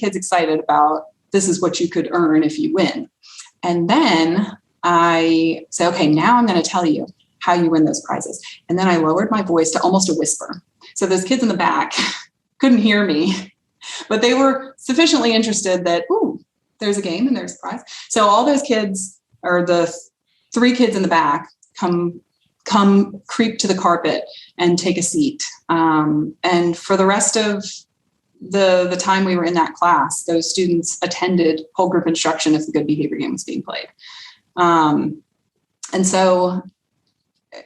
kids excited about, this is what you could earn if you win. And then I say, okay, now I'm going to tell you how you win those prizes. And then I lowered my voice to almost a whisper. So those kids in the back couldn't hear me, but they were sufficiently interested that, ooh, there's a game and there's a prize. So all those kids, or the 3 kids in the back, come creep to the carpet and take a seat. And for the rest of the time we were in that class, those students attended whole group instruction if the good behavior game was being played. And so,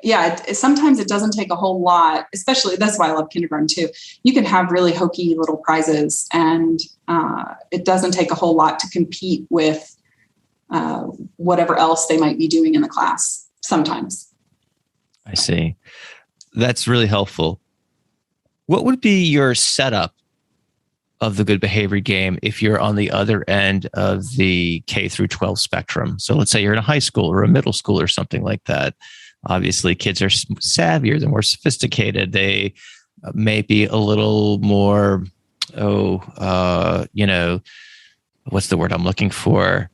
yeah, sometimes it doesn't take a whole lot, especially, that's why I love kindergarten too. You can have really hokey little prizes, and it doesn't take a whole lot to compete with whatever else they might be doing in the class sometimes. I see. That's really helpful. What would be your setup of the good behavior game if you're on the other end of the K through 12 spectrum? So let's say you're in a high school or a middle school or something like that. Obviously, kids are savvier, they're more sophisticated. They may be a little more, what's the word I'm looking for?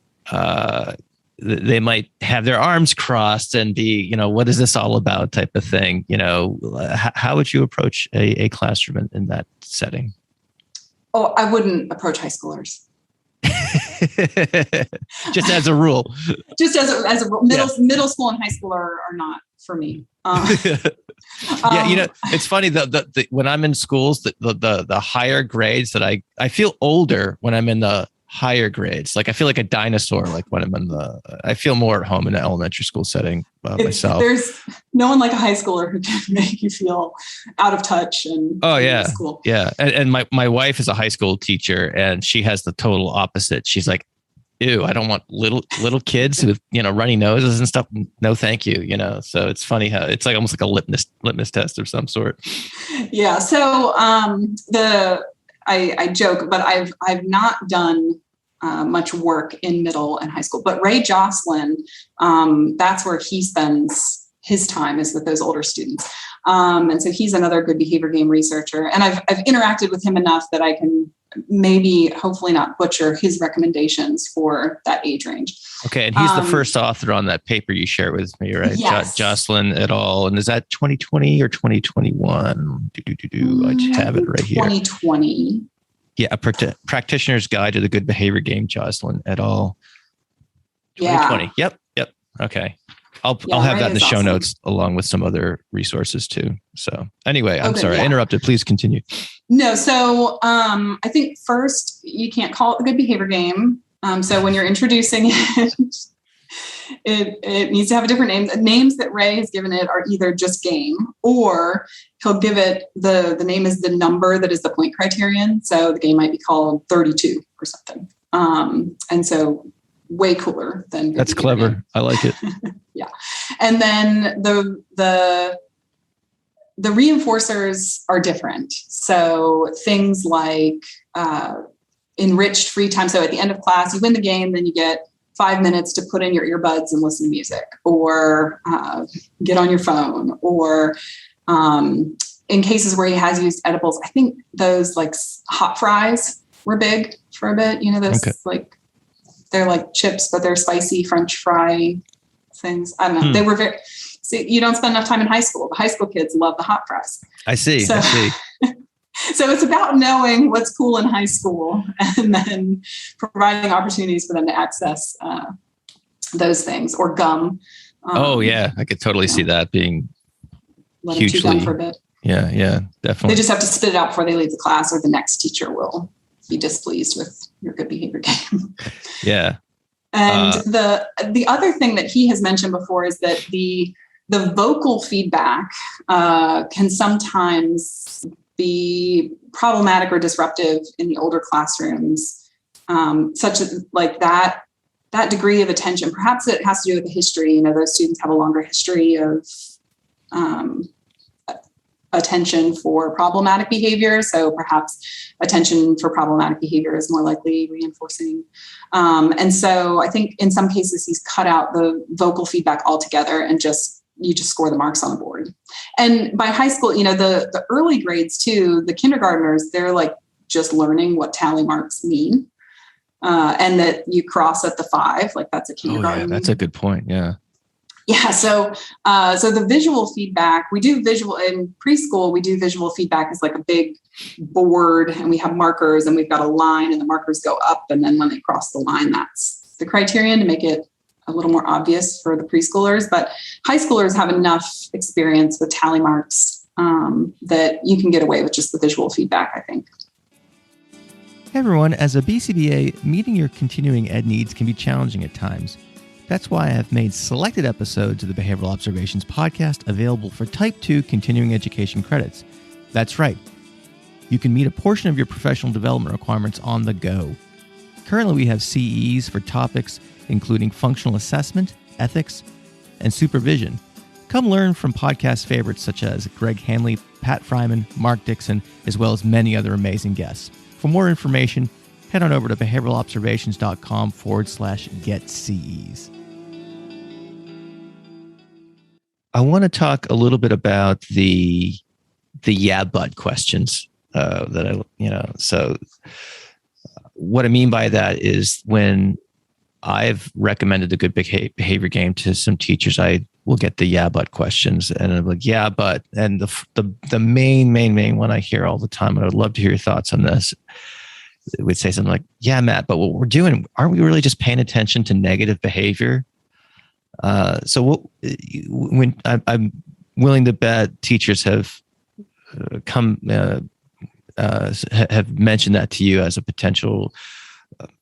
They might have their arms crossed and be, what is this all about type of thing. How would you approach a classroom in that setting? Oh, I wouldn't approach high schoolers. Just as a rule. Just as a rule. Middle school and high school are not for me. It's funny the when I'm in schools, the higher grades that I feel older when I'm in the higher grades. Like I feel like a dinosaur. Like when I feel more at home in an elementary school setting myself. There's no one like a high schooler who can make you feel out of touch and school. Yeah. And my wife is a high school teacher, and she has the total opposite. She's like, ew, I don't want little kids with, runny noses and stuff. No, thank you. So it's funny how it's like almost like a litmus test of some sort. Yeah. So I joke, but I've not done much work in middle and high school. But Ray Jocelyn, that's where he spends his time, is with those older students. And so he's another good behavior game researcher. And I've interacted with him enough that I can hopefully not butcher his recommendations for that age range. Okay. And he's the first author on that paper you shared with me, right? Yes. Jocelyn et al. And is that 2020 or 2021? I just have it right here. 2020. Yeah. A Practitioner's Guide to the Good Behavior Game, Jocelyn et al. 2020. Yeah. Yep. Okay. I'll have that in the show notes along with some other resources too. So anyway, I'm sorry, I interrupted. Please continue. No. So I think first, you can't call it the good behavior game. So when you're introducing it, it needs to have a different name. The names that Ray has given it are either just game, or he'll give it the name is the number that is the point criterion. So the game might be called 32 or something. And so way cooler than that's clever. Game. I like it. Yeah. And then the reinforcers are different. So things like enriched free time. So at the end of class, you win the game, then you get 5 minutes to put in your earbuds and listen to music, or get on your phone, or in cases where he has used edibles, I think those like hot fries were big for a bit. Those they're like chips, but they're spicy French fry things. I don't know. They were see, you don't spend enough time in high school. The high school kids love the hot fries. I see. So it's about knowing what's cool in high school, and then providing opportunities for them to access those things, or gum. I could totally see that being hugely. Chew gum for a bit. Yeah, definitely. They just have to spit it out before they leave the class, or the next teacher will be displeased with your good behavior game. Yeah. And the other thing that he has mentioned before is that the vocal feedback can sometimes be problematic or disruptive in the older classrooms, such as like that degree of attention. Perhaps it has to do with the history. Those students have a longer history of attention for problematic behavior. So perhaps attention for problematic behavior is more likely reinforcing. And so I think in some cases he's cut out the vocal feedback altogether, and you just score the marks on the board. And by high school, the early grades too, the kindergartners, they're like just learning what tally marks mean. and that you cross at the 5, like that's a kindergarten. Oh, yeah, that's a good point. Yeah. Yeah. So the visual feedback, we do visual in preschool. We do visual feedback as like a big board, and we have markers, and we've got a line, and the markers go up. And then when they cross the line, that's the criterion to make it a little more obvious for the preschoolers. But high schoolers have enough experience with tally marks that you can get away with just the visual feedback, I think. Hey everyone, as a BCBA, meeting your continuing ed needs can be challenging at times. That's why I have made selected episodes of the Behavioral Observations podcast available for Type 2 continuing education credits. That's right. You can meet a portion of your professional development requirements on the go. Currently, we have CEs for topics including functional assessment, ethics, and supervision. Come learn from podcast favorites such as Greg Hanley, Pat Fryman, Mark Dixon, as well as many other amazing guests. For more information, head on over to behavioralobservations.com/get-CEs. I want to talk a little bit about the yeah, but questions So what I mean by that is when I've recommended the good behavior game to some teachers, I will get the yeah, but questions, and I'm like, yeah, but, and the main one I hear all the time, and I would love to hear your thoughts on this. It would say something like, yeah, Matt, but what we're doing, aren't we really just paying attention to negative behavior? When I'm willing to bet teachers have have mentioned that to you as a potential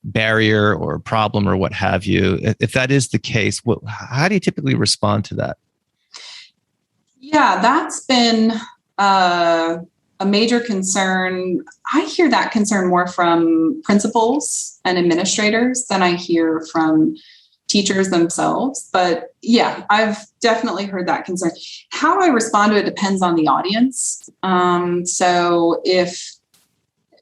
barrier or problem or what have you. If that is the case, how do you typically respond to that? Yeah, that's been a major concern. I hear that concern more from principals and administrators than I hear from teachers themselves. But yeah, I've definitely heard that concern. How I respond to it depends on the audience. So if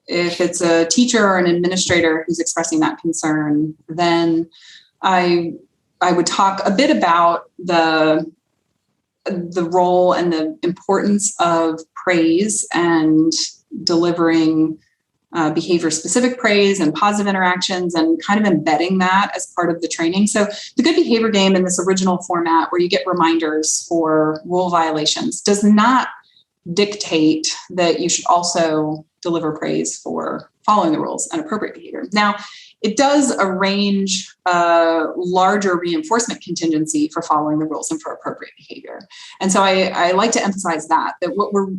it's a teacher or an administrator who's expressing that concern, then I would talk a bit about the role and the importance of praise and delivering behavior-specific praise and positive interactions, and kind of embedding that as part of the training. So the good behavior game in this original format, where you get reminders for rule violations, does not dictate that you should also deliver praise for following the rules and appropriate behavior. Now, it does arrange a larger reinforcement contingency for following the rules and for appropriate behavior. And so I like to emphasize that what we're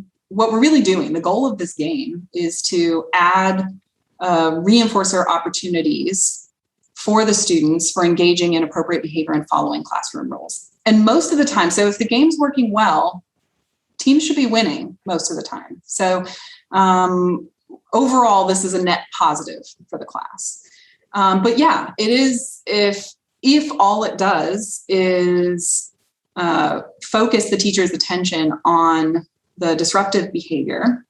really doing, the goal of this game, is to add reinforcer opportunities for the students for engaging in appropriate behavior and following classroom rules. And most of the time, so if the game's working well, teams should be winning most of the time. So overall, this is a net positive for the class. But yeah, it is, if all it does is focus the teacher's attention on the disruptive behavior,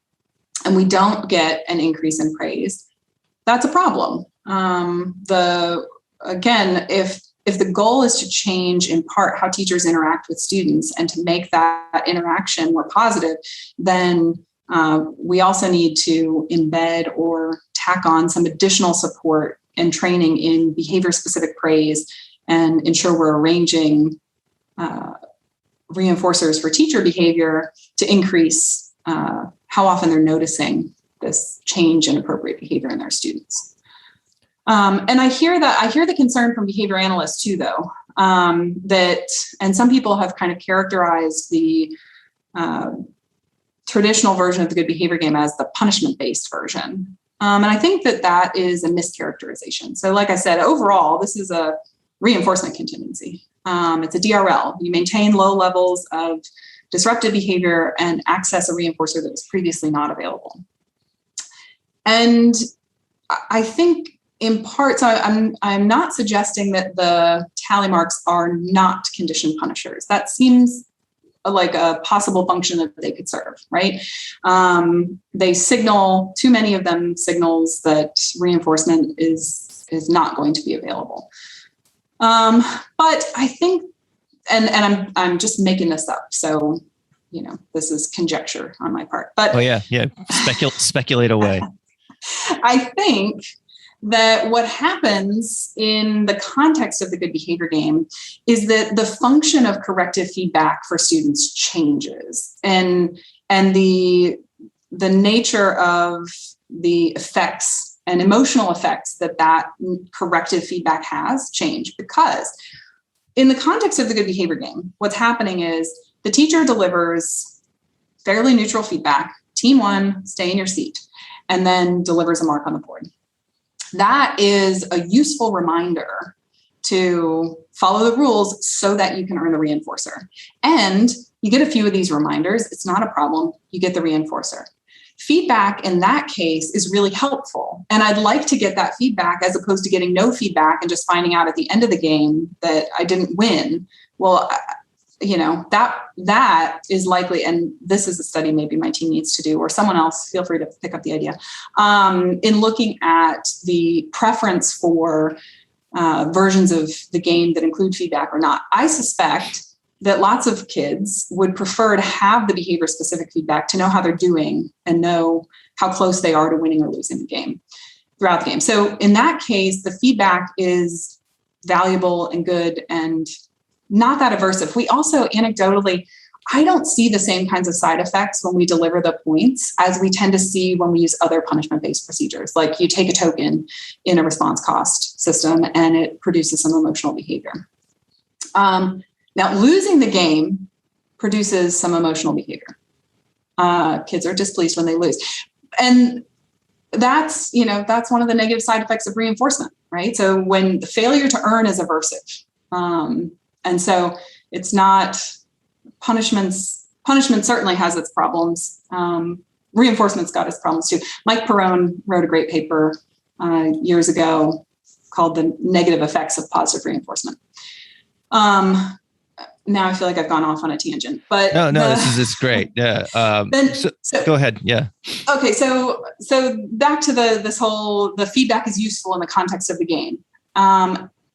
and we don't get an increase in praise, that's a problem. Again, if the goal is to change in part how teachers interact with students and to make that interaction more positive, then we also need to embed or tack on some additional support and training in behavior-specific praise, and ensure we're arranging reinforcers for teacher behavior to increase how often they're noticing this change in appropriate behavior in their students. And I hear the concern from behavior analysts too, though, and some people have kind of characterized the traditional version of the good behavior game as the punishment-based version. And I think that is a mischaracterization. So like I said, overall, this is a reinforcement contingency. It's a DRL. You maintain low levels of disruptive behavior and access a reinforcer that was previously not available. And I think in part, so I'm not suggesting that the tally marks are not condition punishers. That seems like a possible function that they could serve, right? They signal, too many of them signals that reinforcement is not going to be available. But I think, and I'm just making this up, so this is conjecture on my part. But speculate away. I think that what happens in the context of the good behavior game is that the function of corrective feedback for students changes, and the nature of the effects and emotional effects that corrective feedback has change. Because in the context of the good behavior game, what's happening is the teacher delivers fairly neutral feedback. Team 1, stay in your seat, and then delivers a mark on the board. That is a useful reminder to follow the rules so that you can earn the reinforcer. And you get a few of these reminders. It's not a problem. You get the reinforcer. Feedback in that case is really helpful. And I'd like to get that feedback as opposed to getting no feedback and just finding out at the end of the game that I didn't win. Well, that is likely, and this is a study maybe my team needs to do, or someone else, feel free to pick up the idea, in looking at the preference for versions of the game that include feedback or not. I suspect that lots of kids would prefer to have the behavior-specific feedback to know how they're doing and know how close they are to winning or losing the game throughout the game. So in that case, the feedback is valuable and good and not that aversive. We also, anecdotally, I don't see the same kinds of side effects when we deliver the points as we tend to see when we use other punishment-based procedures. Like you take a token in a response cost system and it produces some emotional behavior. Now, losing the game produces some emotional behavior. Kids are displeased when they lose. And that's one of the negative side effects of reinforcement, right? So when the failure to earn is aversive. And so it's not punishment certainly has its problems. Reinforcement's got its problems too. Mike Perrone wrote a great paper years ago called The Negative Effects of Positive Reinforcement. Now I feel like I've gone off on a tangent, but this is great. Yeah. So go ahead. Yeah. Okay. So back to the feedback is useful in the context of the game.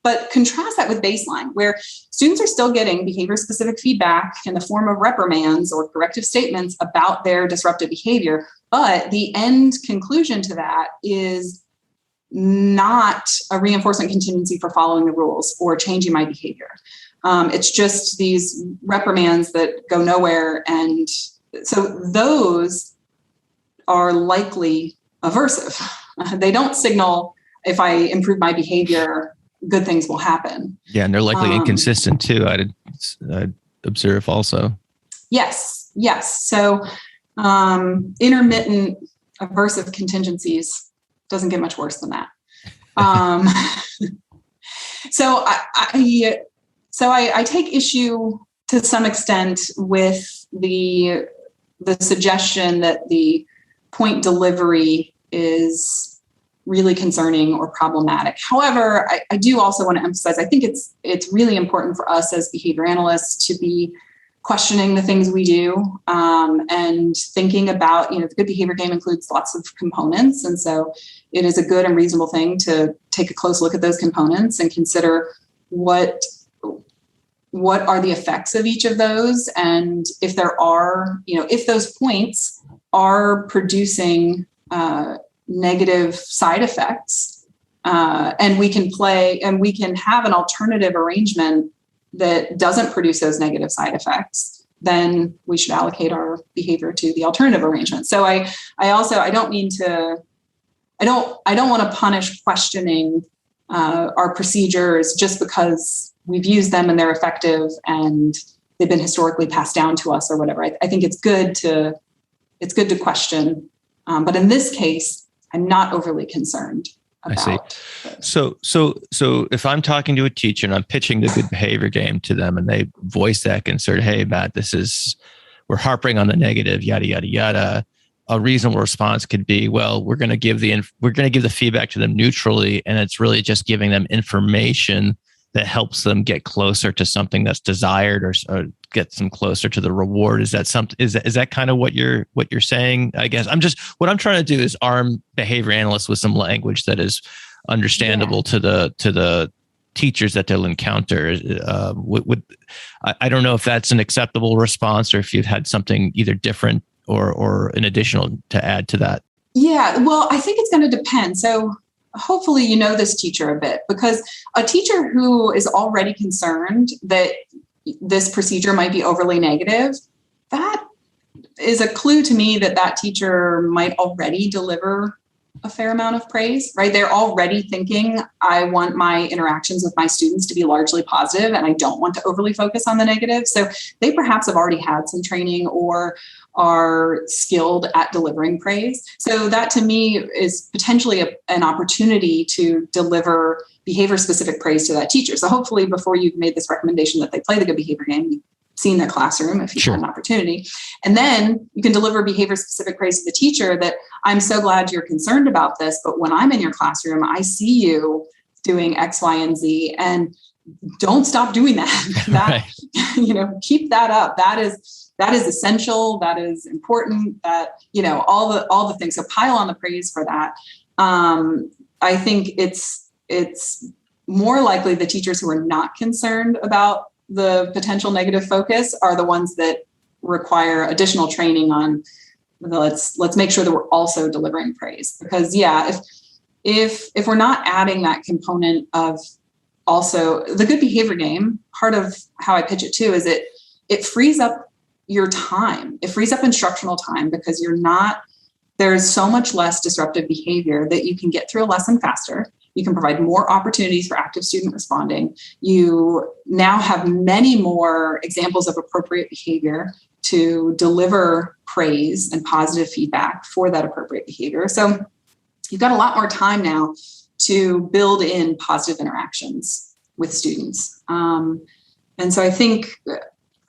But contrast that with baseline, where students are still getting behavior-specific feedback in the form of reprimands or corrective statements about their disruptive behavior. But the end conclusion to that is not a reinforcement contingency for following the rules or changing my behavior. It's just these reprimands that go nowhere. And so those are likely aversive. They don't signal, if I improve my behavior, good things will happen. Yeah, and they're likely inconsistent too. I'd observe also. Yes. So intermittent aversive contingencies doesn't get much worse than that. So I take issue to some extent with the suggestion that the point delivery is really concerning or problematic. However, I do also want to emphasize, I think it's really important for us as behavior analysts to be questioning the things we do and thinking about, the good behavior game includes lots of components. And so it is a good and reasonable thing to take a close look at those components and consider what are the effects of each of those. And if there are, if those points are producing negative side effects, and we can have an alternative arrangement that doesn't produce those negative side effects, then we should allocate our behavior to the alternative arrangement. So I don't want to punish questioning our procedures just because we've used them and they're effective and they've been historically passed down to us or whatever. I think it's good to question. But in this case, I'm not overly concerned about. I see. So if I'm talking to a teacher and I'm pitching the good behavior game to them and they voice that concern, hey, Matt, we're harping on the negative, yada, yada, yada. A reasonable response could be, well, we're going to give the feedback to them neutrally. And it's really just giving them information that helps them get closer to something that's desired or gets them closer to the reward. Is that something? Is that kind of what you're saying? I guess what I'm trying to do is arm behavior analysts with some language that is understandable to the teachers that they'll encounter. I don't know if that's an acceptable response or if you've had something either different or an additional to add to that. Yeah, well, I think it's going to depend. So hopefully you know this teacher a bit, because a teacher who is already concerned that this procedure might be overly negative, that is a clue to me that that teacher might already deliver a fair amount of praise, right? They're already thinking, I want my interactions with my students to be largely positive, and I don't want to overly focus on the negative. So they perhaps have already had some training or are skilled at delivering praise. So that to me is potentially an opportunity to deliver behavior-specific praise to that teacher. So hopefully before you've made this recommendation that they play the good behavior game, you've seen their classroom if you've had an opportunity. And then you can deliver behavior-specific praise to the teacher that I'm so glad you're concerned about this, but when I'm in your classroom, I see you doing X, Y, and Z, and don't stop doing that. Right. Keep that up. That is essential. That is important. That, all the things. So pile on the praise for that. I think it's more likely the teachers who are not concerned about the potential negative focus are the ones that require additional training on let's make sure that we're also delivering praise. Because if we're not adding that component of also the good behavior game, part of how I pitch it too is it frees up your time. It frees up instructional time because there's so much less disruptive behavior that you can get through a lesson faster. You can provide more opportunities for active student responding. You now have many more examples of appropriate behavior to deliver praise and positive feedback for that appropriate behavior. So you've got a lot more time now to build in positive interactions with students. And so I think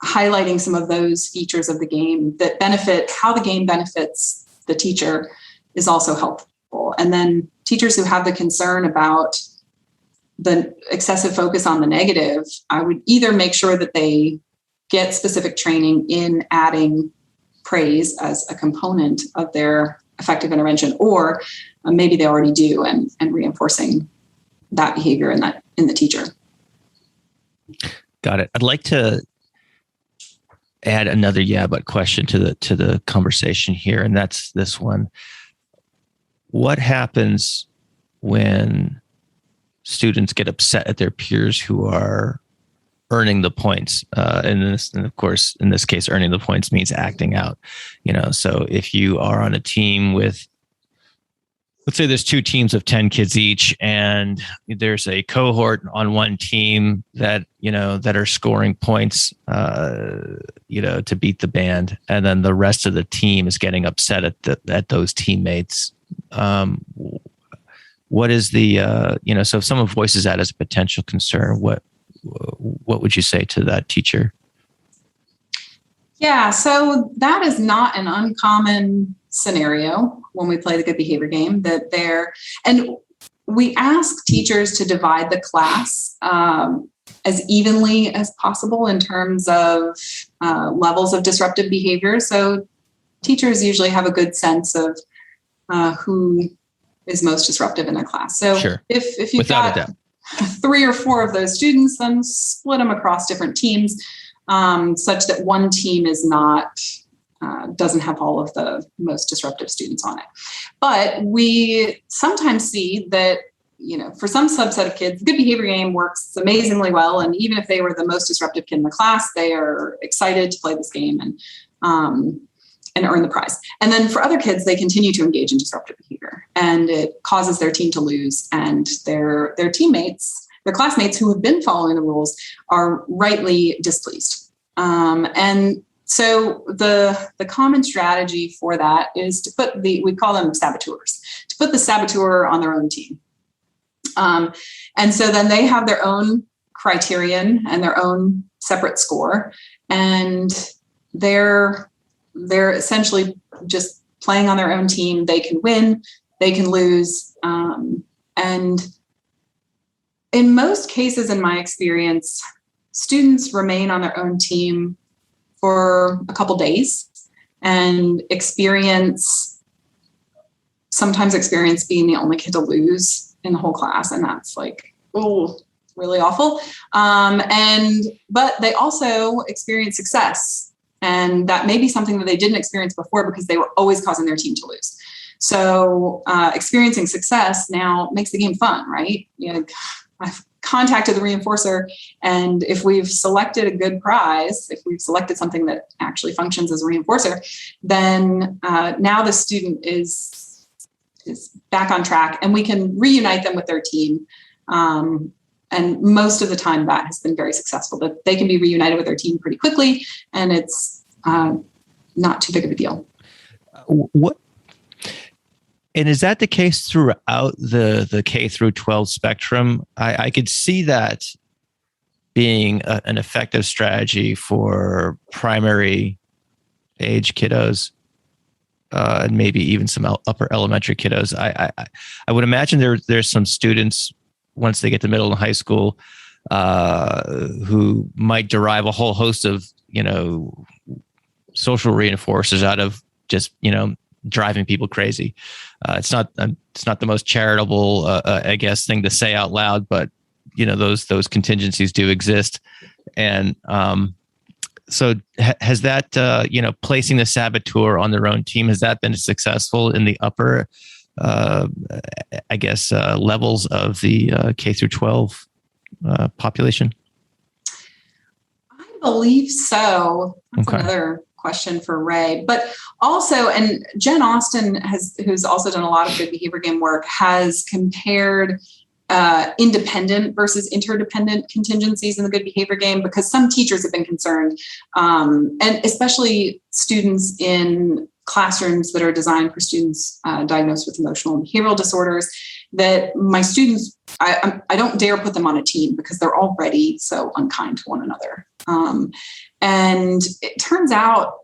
highlighting some of those features of the game that benefit how the game benefits the teacher is also helpful. And then teachers who have the concern about the excessive focus on the negative, I would either make sure that they get specific training in adding praise as a component of their effective intervention, or maybe they already do and reinforcing that behavior in the teacher. Got it. I'd like to add another but question to the conversation here, and that's this one. What happens when students get upset at their peers who are earning the points? And of course, in this case, earning the points means acting out. So if you are on a team with, let's say there's 2 teams of 10 kids each, and there's a cohort on one team that are scoring points, to beat the band, and then the rest of the team is getting upset at those teammates. What is the so if someone voices that as a potential concern, what would you say to that teacher? Yeah, so that is not an uncommon scenario when we play the good behavior game, and we ask teachers to divide the class as evenly as possible in terms of levels of disruptive behavior. So teachers usually have a good sense of who is most disruptive in their class. So if you've got 3 or 4 of those students, then split them across different teams, such that one team is not doesn't have all of the most disruptive students on it. But we sometimes see that, for some subset of kids, the good behavior game works amazingly well. And even if they were the most disruptive kid in the class, they are excited to play this game and earn the prize. And then for other kids, they continue to engage in disruptive behavior, and it causes their team to lose, and their teammates, their classmates who have been following the rules, are rightly displeased. And so the common strategy for that is to put we call them saboteurs, to put the saboteur on their own team. And so then they have their own criterion and their own separate score, and they're essentially just playing on their own team. They can win, they can lose. And in most cases, in my experience, students remain on their own team for a couple days and sometimes experience being the only kid to lose in the whole class. And that's really awful. But they also experience success. And that may be something that they didn't experience before because they were always causing their team to lose. So experiencing success now makes the game fun, right? I've contacted the reinforcer, and if we've selected a good prize, if we've selected something that actually functions as a reinforcer, then now the student is back on track, and we can reunite them with their team. And most of the time that has been very successful, that they can be reunited with their team pretty quickly, and it's not too big of a deal. What? And is that the case throughout the K through 12 spectrum? I could see that being an effective strategy for primary age kiddos, and maybe even some upper elementary kiddos. I would imagine there's some students once they get to middle and high school who might derive a whole host of social reinforcers out of just driving people crazy. It's not the most charitable, I guess, thing to say out loud, but those contingencies do exist. And so has that placing the saboteur on their own team, has that been successful in the upper levels of the K through 12 population? I believe so. That's okay. Another question for Ray, but also, and Jeanne Donaldson who's also done a lot of good behavior game work, has compared independent versus interdependent contingencies in the good behavior game, because some teachers have been concerned, and especially students in classrooms that are designed for students diagnosed with emotional and behavioral disorders, that my students, I don't dare put them on a team because they're already so unkind to one another. And it turns out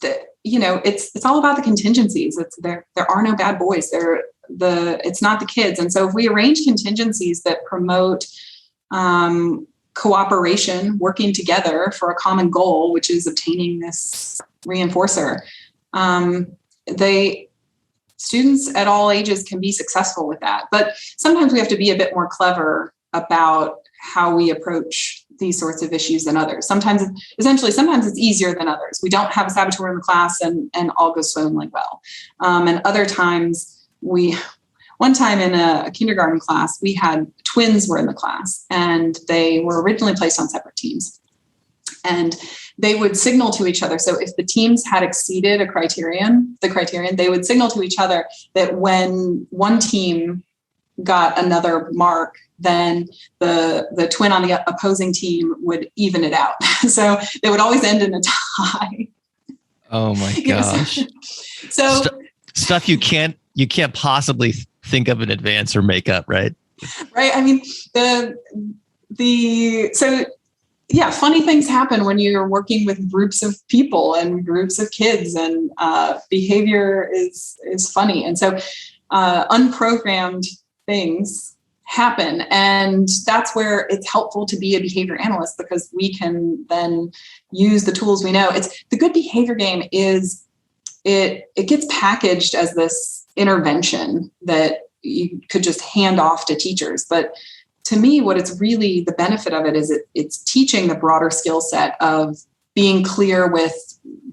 that, it's all about the contingencies. There are no bad boys. It's not the kids. And so if we arrange contingencies that promote cooperation, working together for a common goal, which is obtaining this reinforcer, students at all ages can be successful with that. But sometimes we have to be a bit more clever about how we approach these sorts of issues than others. Sometimes it's easier than others. We don't have a saboteur in the class and all goes swimmingly well. And other times one time in a kindergarten class, we had twins were in the class, and they were originally placed on separate teams, and they would signal to each other. So if the teams had exceeded the criterion, they would signal to each other that when one team got another mark, then the twin on the opposing team would even it out. So they would always end in a tie. Oh my gosh. So stuff you can't possibly think of in advance or make up, right? Right. I mean, funny things happen when you're working with groups of people and groups of kids, and behavior is funny. And so unprogrammed things happen. And that's where it's helpful to be a behavior analyst, because we can then use the tools we know. The good behavior game is it gets packaged as this intervention that you could just hand off to teachers. But to me, what it's really, the benefit of it is it's teaching the broader skill set of being clear with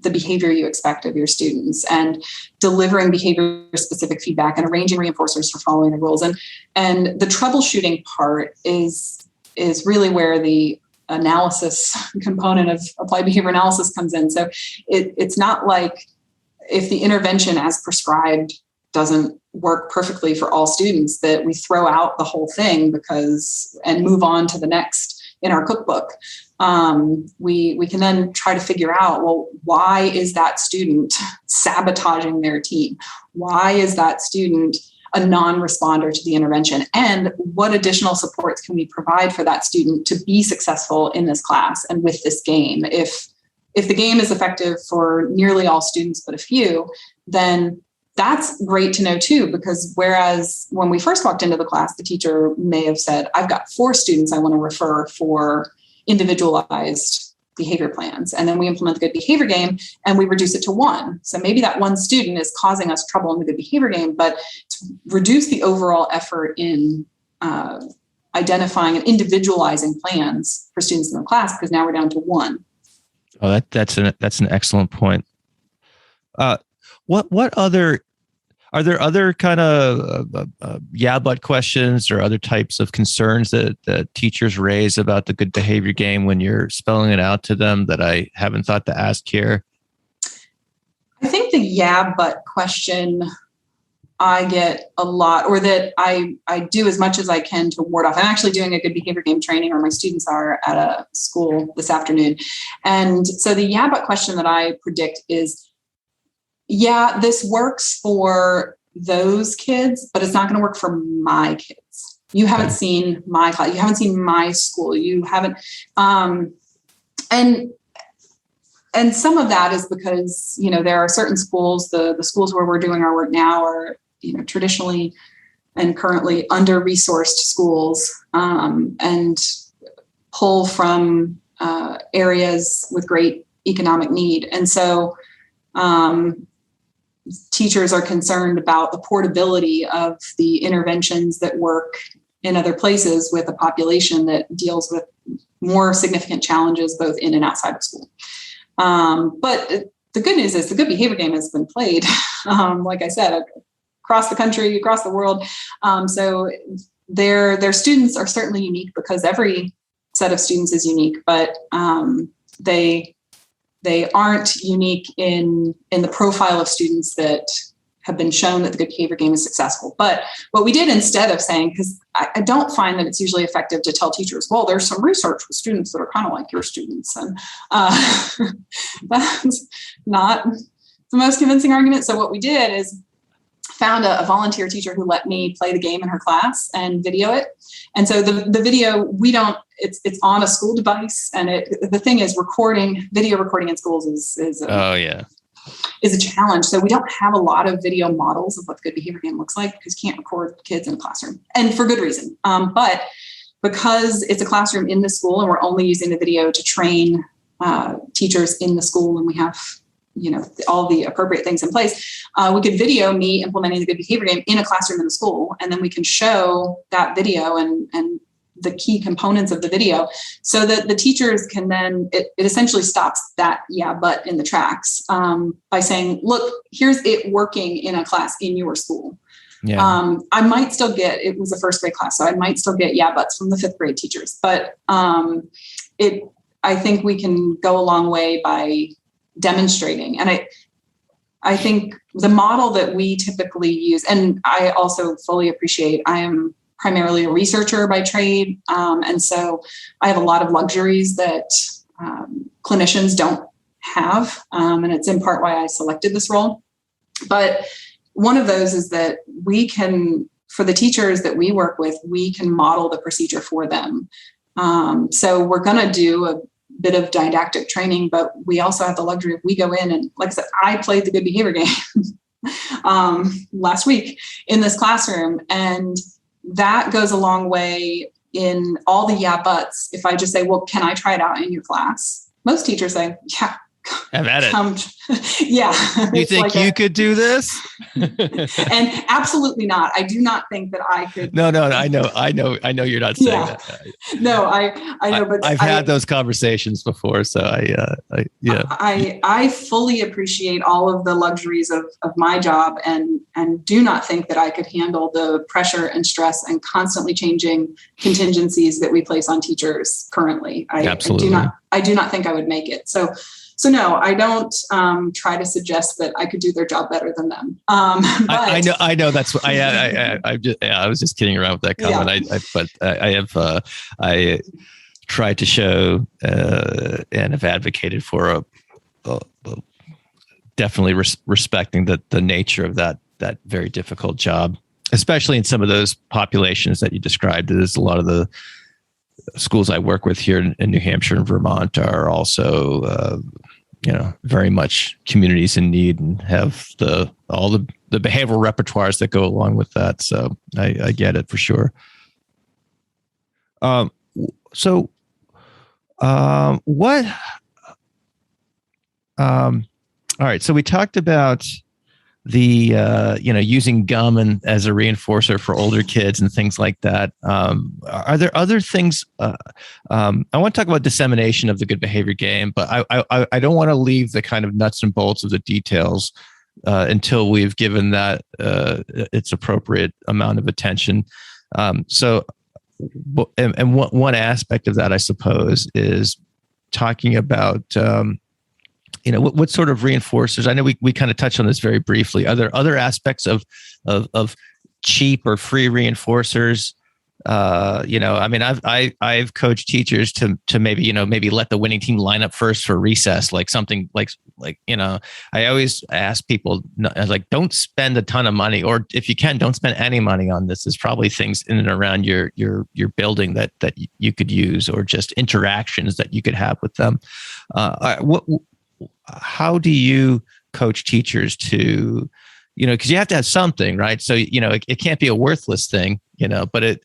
the behavior you expect of your students, and delivering behavior specific feedback, and arranging reinforcers for following the rules. And the troubleshooting part is really where the analysis component of applied behavior analysis comes in. So it's not like if the intervention as prescribed doesn't work perfectly for all students, that we throw out the whole thing and move on to the next in our cookbook. We can then try to figure out, well, why is that student sabotaging their team? Why is that student a non-responder to the intervention? And what additional supports can we provide for that student to be successful in this class and with this game? If the game is effective for nearly all students but a few, then that's great to know too, because whereas when we first walked into the class, the teacher may have said, I've got 4 students I want to refer for individualized behavior plans. And then we implement the good behavior game and we reduce it to 1. So maybe that one student is causing us trouble in the good behavior game, but to reduce the overall effort in identifying and individualizing plans for students in the class, because now we're down to 1. Oh, that's an excellent point. What other, Are there other kind of yeah, but questions or other types of concerns that teachers raise about the good behavior game when you're spelling it out to them that I haven't thought to ask here? I think the yeah, but question I get a lot, or that I do as much as I can to ward off. I'm actually doing a good behavior game training, or my students are, at a school this afternoon. And so the yeah, but question that I predict is, yeah, this works for those kids, but it's not going to work for my kids. You haven't seen my class. You haven't seen my school. You haven't. And some of that is because, there are certain schools, the schools where we're doing our work now are, traditionally and currently under-resourced schools, and pull from areas with great economic need. And so teachers are concerned about the portability of the interventions that work in other places with a population that deals with more significant challenges both in and outside of school. But the good news is the good behavior game has been played, like I said, across the country, across the world. So their students are certainly unique because every set of students is unique, but they aren't unique in the profile of students that have been shown that the good behavior game is successful. But what we did, instead of saying, because I don't find that it's usually effective to tell teachers, well, there's some research with students that are kind of like your students. And that's not the most convincing argument. So what we did is found a volunteer teacher who let me play the game in her class and video it. And so the video, it's on a school device. And the thing is, video recording in schools is a challenge. So we don't have a lot of video models of what the good behavior game looks like because you can't record kids in a classroom, and for good reason. But because it's a classroom in the school and we're only using the video to train teachers in the school, and we have all the appropriate things in place, we could video me implementing the good behavior game in a classroom in the school, and then we can show that video and the key components of the video so that the teachers can then, it essentially stops that yeah, but in the tracks, by saying, look, here's it working in a class in your school. Yeah. I might still get, it was a first grade class, so I might still get yeah, buts from the fifth grade teachers, but I think we can go a long way by demonstrating. And I think the model that we typically use, and I also fully appreciate, I am primarily a researcher by trade. And so I have a lot of luxuries that clinicians don't have. And it's in part why I selected this role. But one of those is that we can, for the teachers that we work with, we can model the procedure for them. So we're going to do a bit of didactic training, but we also have the luxury of, we go in and, like I said, I played the good behavior game last week in this classroom, and that goes a long way in all the yeah buts. If I just say, well, can I try it out in your class? Most teachers say, yeah. Have at it. Yeah. You think like you could do this? And absolutely not. I do not think that I could. No, I know you're not saying that. No, I know, but I've had those conversations before. So I fully appreciate all of the luxuries of my job, and do not think that I could handle the pressure and stress and constantly changing contingencies that we place on teachers currently. Absolutely. I do not think I would make it. So no, I don't try to suggest that I could do their job better than them. But I know that's what I was just kidding around with that comment. Yeah. I tried to show and have advocated for definitely respecting the nature of that very difficult job, especially in some of those populations that you described. There's a lot of the schools I work with here in New Hampshire and Vermont are also, very much communities in need and have all the behavioral repertoires that go along with that. So I get it for sure. All right. So we talked about the using gum as a reinforcer for older kids and things like that. Are there other things? I want to talk about dissemination of the good behavior game, but I don't want to leave the kind of nuts and bolts of the details until we've given that its appropriate amount of attention. So one aspect of that, I suppose, is talking about, what sort of reinforcers. I know we kind of touched on this very briefly. Are there other aspects of cheap or free reinforcers? I've coached teachers to maybe let the winning team line up first for recess, like something like I always ask people, like, don't spend a ton of money, or if you can, don't spend any money on this. There's probably things in and around your building that you could use, or just interactions that you could have with them. How do you coach teachers to, because you have to have something, right? So, it can't be a worthless thing, but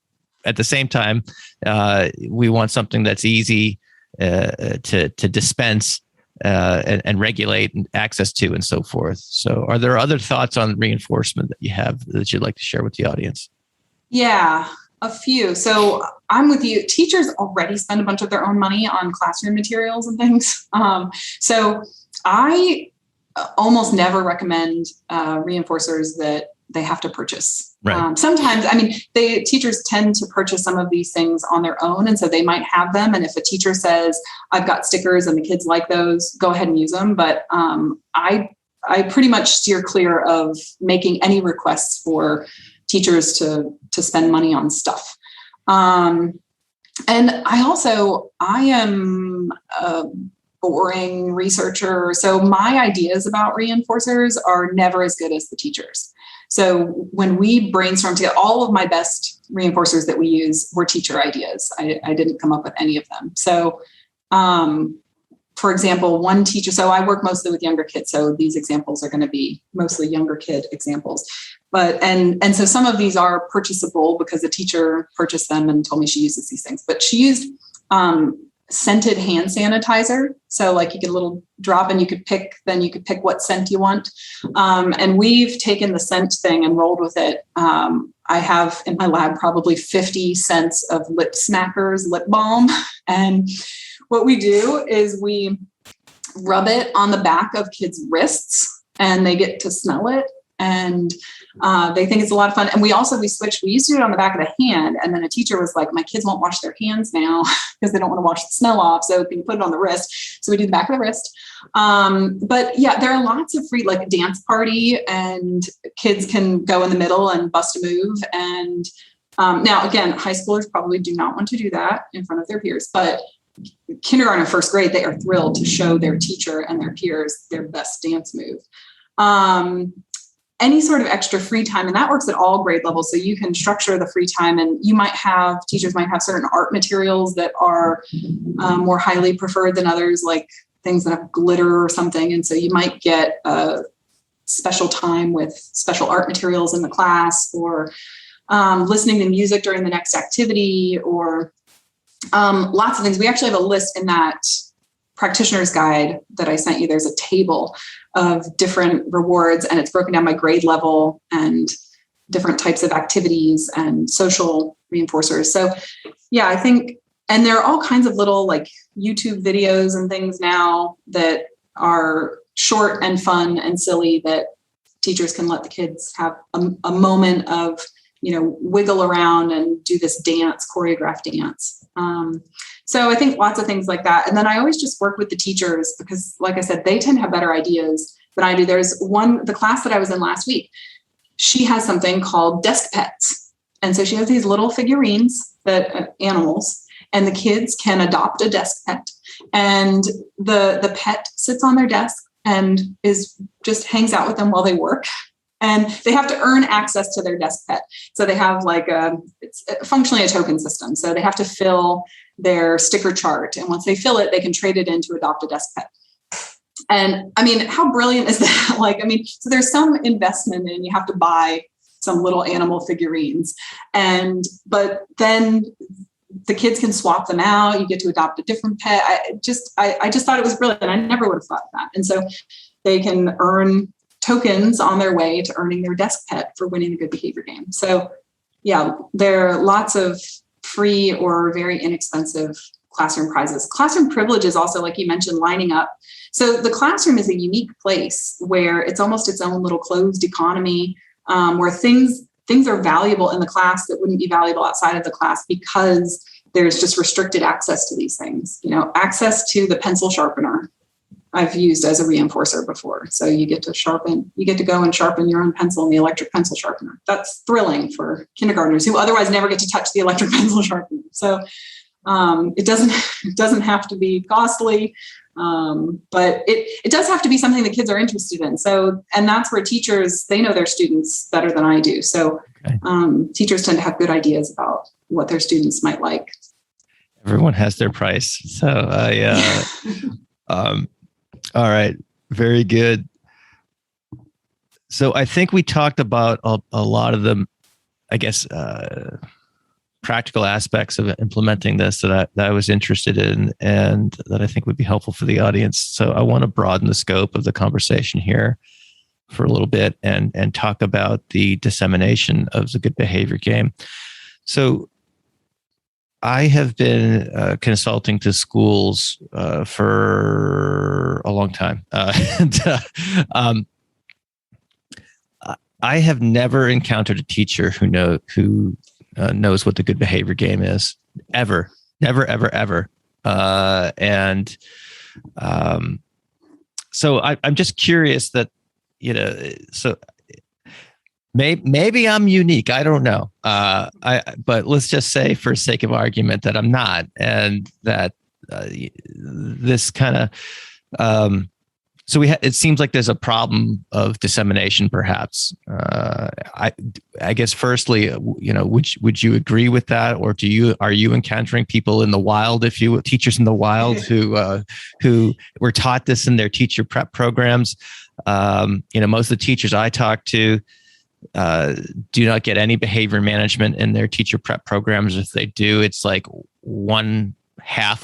at the same time, we want something that's easy to dispense and regulate and access to, and so forth. So are there other thoughts on reinforcement that you have that you'd like to share with the audience? Yeah, a few. So I'm with you. Teachers already spend a bunch of their own money on classroom materials and things. So I almost never recommend reinforcers that they have to purchase. Right. Sometimes, teachers tend to purchase some of these things on their own. And so they might have them. And if a teacher says, I've got stickers and the kids like those, go ahead and use them. But I pretty much steer clear of making any requests for teachers to spend money on stuff. And I am a boring researcher. So my ideas about reinforcers are never as good as the teachers. So when we brainstorm together, all of my best reinforcers that we use were teacher ideas. I didn't come up with any of them. So, for example, one teacher, so I work mostly with younger kids. So these examples are going to be mostly younger kid examples. But, and so some of these are purchasable because the teacher purchased them and told me she uses these things, but she used, scented hand sanitizer. So like you get a little drop and you could pick what scent you want. And we've taken the scent thing and rolled with it. I have in my lab probably 50 scents of lip smackers, lip balm. And what we do is we rub it on the back of kids' wrists and they get to smell it. And they think it's a lot of fun. And we switched. We used to do it on the back of the hand. And then a teacher was like, my kids won't wash their hands now because they don't want to wash the smell off. So can you put it on the wrist? So we do the back of the wrist. But yeah, there are lots of free, like a dance party, and kids can go in the middle and bust a move. And now, again, high schoolers probably do not want to do that in front of their peers. But kindergarten and first grade, they are thrilled to show their teacher and their peers their best dance move. Any sort of extra free time, and that works at all grade levels. So you can structure the free time, and teachers might have certain art materials that are more highly preferred than others, like things that have glitter or something. And so you might get a special time with special art materials in the class, or listening to music during the next activity, or lots of things. We actually have a list in that practitioner's guide that I sent you. There's a table of different rewards, and it's broken down by grade level and different types of activities and social reinforcers. So yeah, I think, and there are all kinds of little like YouTube videos and things now that are short and fun and silly that teachers can let the kids have a moment of, wiggle around and do this dance, choreographed dance. So I think lots of things like that. And then I always just work with the teachers because, like I said, they tend to have better ideas than I do. There's the class that I was in last week, she has something called desk pets. And so she has these little figurines animals, and the kids can adopt a desk pet. And the pet sits on their desk and just hangs out with them while they work. And they have to earn access to their desk pet. So they have it's functionally a token system. So they have to fill their sticker chart. And once they fill it, they can trade it in to adopt a desk pet. And how brilliant is that? So there's some investment and you have to buy some little animal figurines. But then the kids can swap them out. You get to adopt a different pet. I just thought it was brilliant. I never would have thought of that. And so they can earn tokens on their way to earning their desk pet for winning the good behavior game. So yeah, there are lots of free or very inexpensive classroom prizes. Classroom privilege is also, like you mentioned, lining up. So the classroom is a unique place where it's almost its own little closed economy, where things are valuable in the class that wouldn't be valuable outside of the class because there's just restricted access to these things. Access to the pencil sharpener I've used as a reinforcer before. So you get to go and sharpen your own pencil in the electric pencil sharpener. That's thrilling for kindergartners who otherwise never get to touch the electric pencil sharpener. So it doesn't have to be costly, but it does have to be something that kids are interested in. So, and that's where teachers, they know their students better than I do. So teachers tend to have good ideas about what their students might like. Everyone has their price. So all right. Very good. So I think we talked about a lot of the, I guess, practical aspects of implementing this that I was interested in and that I think would be helpful for the audience. So I want to broaden the scope of the conversation here for a little bit and talk about the dissemination of the good behavior game. So I have been consulting to schools for a long time. I have never encountered a teacher who knows what the good behavior game is, ever, never, ever, ever. So I'm just curious that, so maybe I'm unique. I don't know. But let's just say for sake of argument that I'm not, and that this kind of, so it seems like there's a problem of dissemination, perhaps. I guess firstly, would you agree with that, or are you encountering people in the wild, teachers in the wild who were taught this in their teacher prep programs? Most of the teachers I talk to do not get any behavior management in their teacher prep programs. If they do, it's like 1/2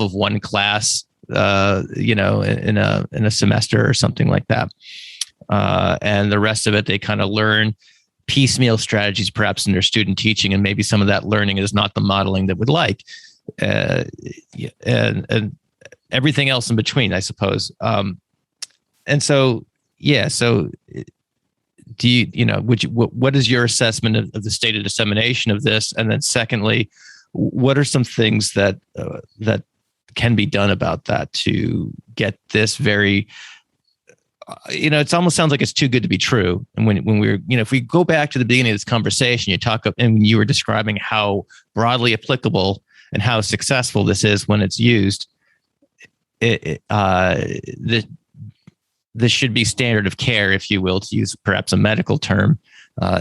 of one class. In a semester or something like that. And the rest of it, they kind of learn piecemeal strategies, perhaps in their student teaching. And maybe some of that learning is not the modeling that we'd like. And everything else in between, I suppose. And so, yeah, so do you, what is your assessment of the state of dissemination of this? And then secondly, what are some things that can be done about that to get this very, it almost sounds like it's too good to be true. And when we're, if we go back to the beginning of this conversation, and you were describing how broadly applicable and how successful this is when it's used, this should be standard of care, if you will, to use perhaps a medical term,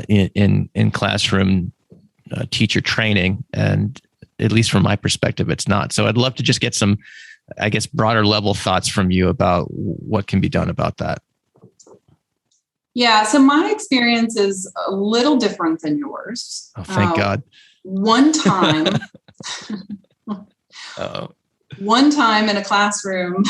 in classroom teacher training. And at least from my perspective, it's not. So I'd love to just get some, I guess, broader level thoughts from you about what can be done about that. Yeah. So my experience is a little different than yours. Oh, thank God. One time in a classroom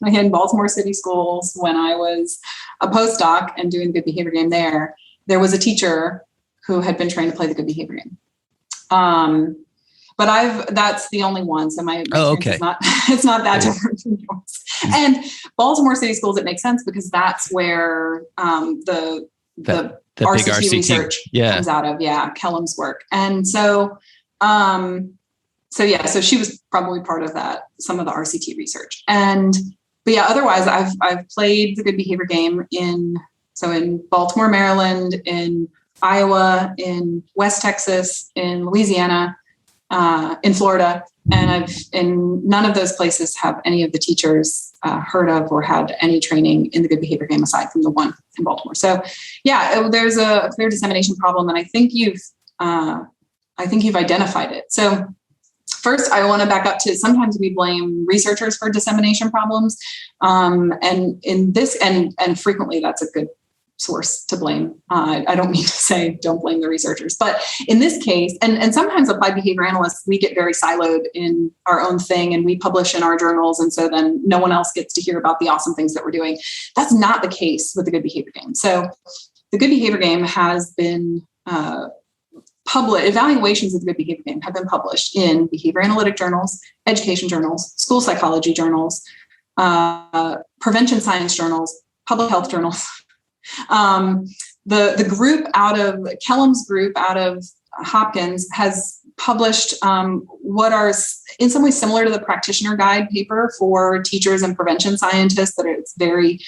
in Baltimore City schools, when I was a postdoc and doing the good behavior game there was a teacher who had been trained to play the good behavior game. But that's the only one. So my experience is not that different from yours. And Baltimore City schools, it makes sense because that's where the RCT research comes out of. Yeah. Kellum's work. And so she was probably part of that, some of the RCT research. But yeah, otherwise I've played the good behavior game in Baltimore, Maryland, in Iowa, in West Texas, in Louisiana, in Florida, and none of those places have any of the teachers heard of or had any training in the good behavior game aside from the one in Baltimore. So yeah, there's a clear dissemination problem, and I think you've identified it. So first, I want to back up to sometimes we blame researchers for dissemination problems, and in this and frequently that's a good source to blame. I don't mean to say don't blame the researchers, but in this case, and sometimes applied behavior analysts, we get very siloed in our own thing and we publish in our journals. And so then no one else gets to hear about the awesome things that we're doing. That's not the case with the good behavior game. So the good behavior game has been evaluations of the good behavior game have been published in behavior analytic journals, education journals, school psychology journals, prevention science journals, public health journals. The group out of Kellum's group out of Hopkins has published what are in some ways similar to the practitioner guide paper for teachers and prevention scientists, that it's very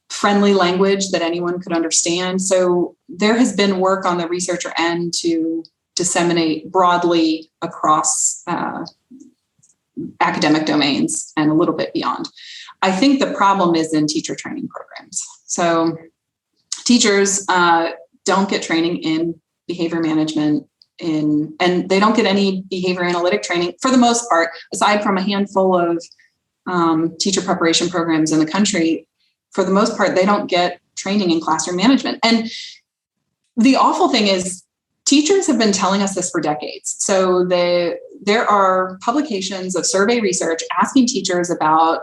friendly language that anyone could understand. So there has been work on the researcher end to disseminate broadly across academic domains and a little bit beyond. I think the problem is in teacher training programs. So teachers don't get training in behavior management and they don't get any behavior analytic training for the most part, aside from a handful of teacher preparation programs in the country. For the most part, they don't get training in classroom management. And the awful thing is teachers have been telling us this for decades. So there are publications of survey research asking teachers about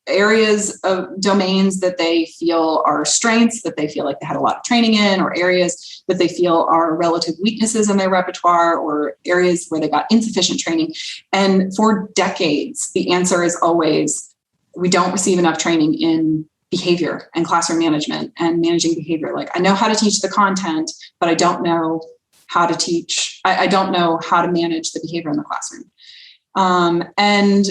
areas of domains that they feel are strengths, that they feel like they had a lot of training in, or areas that they feel are relative weaknesses in their repertoire, or areas where they got insufficient training. And for decades, the answer is always, we don't receive enough training in behavior and classroom management and managing behavior. Like, I know how to teach the content, but I don't know how to teach. I don't know how to manage the behavior in the classroom. And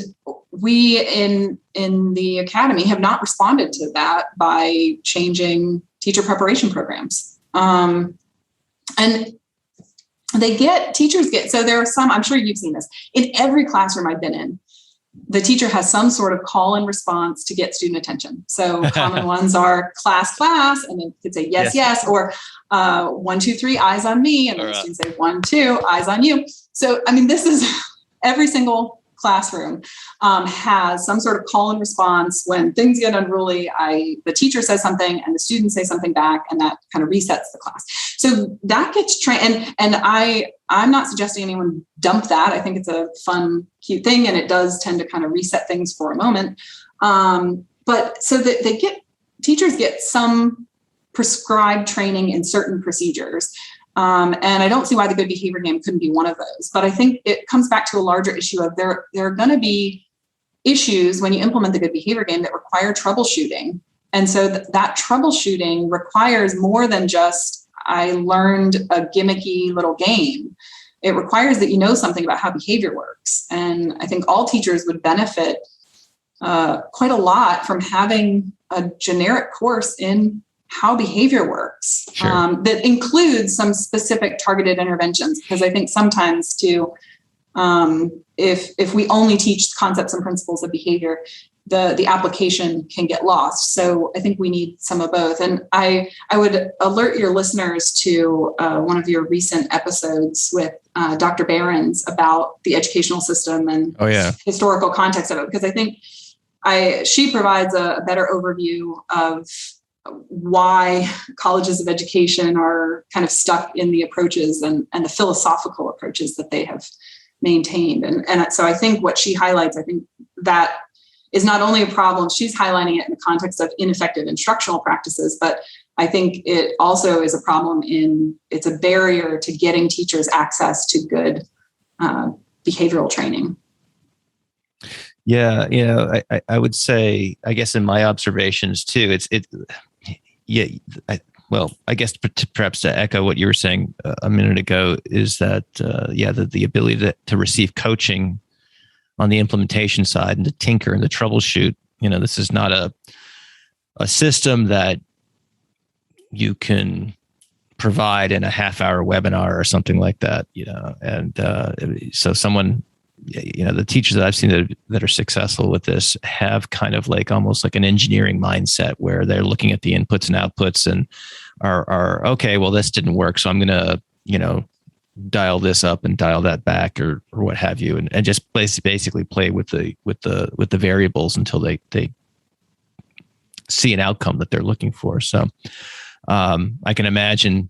we in the academy have not responded to that by changing teacher preparation programs. And teachers get, so there are some, I'm sure you've seen this, in every classroom I've been in, the teacher has some sort of call and response to get student attention. So common ones are class, and then kids say yes, or 1, 2, 3, eyes on me. And then the students say 1, 2, eyes on you. So, I mean, this is every single classroom has some sort of call and response. When things get unruly, the teacher says something and the students say something back, and that kind of resets the class. So that gets trained. And I'm not suggesting anyone dump that. I think it's a fun, cute thing, and it does tend to kind of reset things for a moment. But so that teachers get some prescribed training in certain procedures. And I don't see why the good behavior game couldn't be one of those. But I think it comes back to a larger issue of there are going to be issues when you implement the good behavior game that require troubleshooting. And so that troubleshooting requires more than just, I learned a gimmicky little game. It requires that you know something about how behavior works. And I think all teachers would benefit quite a lot from having a generic course in how behavior works. Sure. That includes some specific targeted interventions, because I think sometimes too, if we only teach concepts and principles of behavior, the application can get lost. So I think we need some of both. And I would alert your listeners to one of your recent episodes with Dr. Behrens about the educational system and historical context of it, because I think she provides a better overview of why colleges of education are kind of stuck in the approaches and the philosophical approaches that they have maintained. And so I think what she highlights, I think that is not only a problem, she's highlighting it in the context of ineffective instructional practices, but I think it also is a problem it's a barrier to getting teachers access to good behavioral training. Yeah, I would say, I guess in my observations too, I guess perhaps to echo what you were saying a minute ago is that, the ability to receive coaching on the implementation side and to tinker and to troubleshoot. This is not a system that you can provide in a half-hour webinar or something like that. And so someone, the teachers that I've seen that are successful with this have kind of like almost like an engineering mindset where they're looking at the inputs and outputs and are okay, well, this didn't work, so I'm going to, dial this up and dial that back or what have you. And just basically play with the variables until they see an outcome that they're looking for. So I can imagine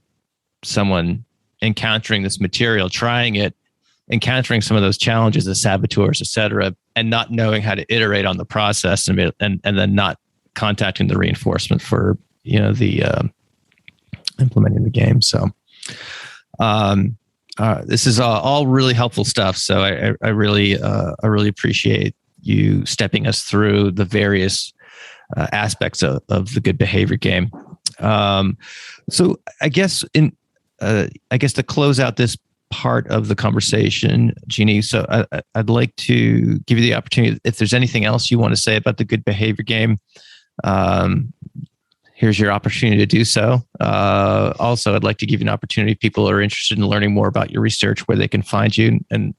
someone encountering this material, trying it, encountering some of those challenges, the saboteurs, et cetera, and not knowing how to iterate on the process and then not contacting the reinforcement for, the implementing the game. So This is all really helpful stuff. So I really appreciate you stepping us through the various aspects of the good behavior game. So I guess to close out this part of the conversation, Jeanne, so I'd like to give you the opportunity, if there's anything else you want to say about the good behavior game, here's your opportunity to do so. Also, I'd like to give you an opportunity if people are interested in learning more about your research, where they can find you, and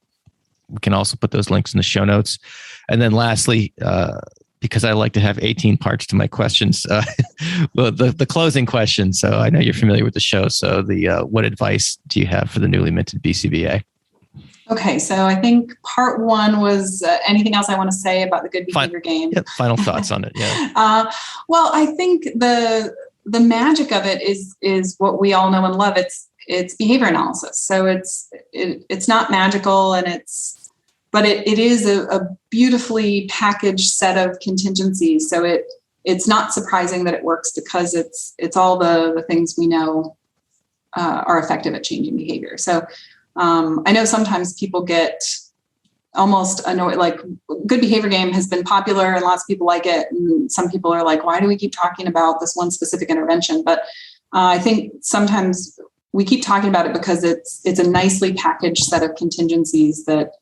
we can also put those links in the show notes. And then lastly, because I like to have 18 parts to my questions, the closing question. So I know you're familiar with the show. So what advice do you have for the newly minted BCBA? Okay, so I think part one was anything else I want to say about the good behavior game? Yeah, final thoughts on it. Yeah. Well, I think the magic of it is what we all know and love. It's behavior analysis. So it's not magical, but it is a beautifully packaged set of contingencies. So it's not surprising that it works, because it's all the things we know are effective at changing behavior. So I know sometimes people get almost annoyed, like good behavior game has been popular and lots of people like it. And some people are like, why do we keep talking about this one specific intervention? But I think sometimes we keep talking about it because it's a nicely packaged set of contingencies that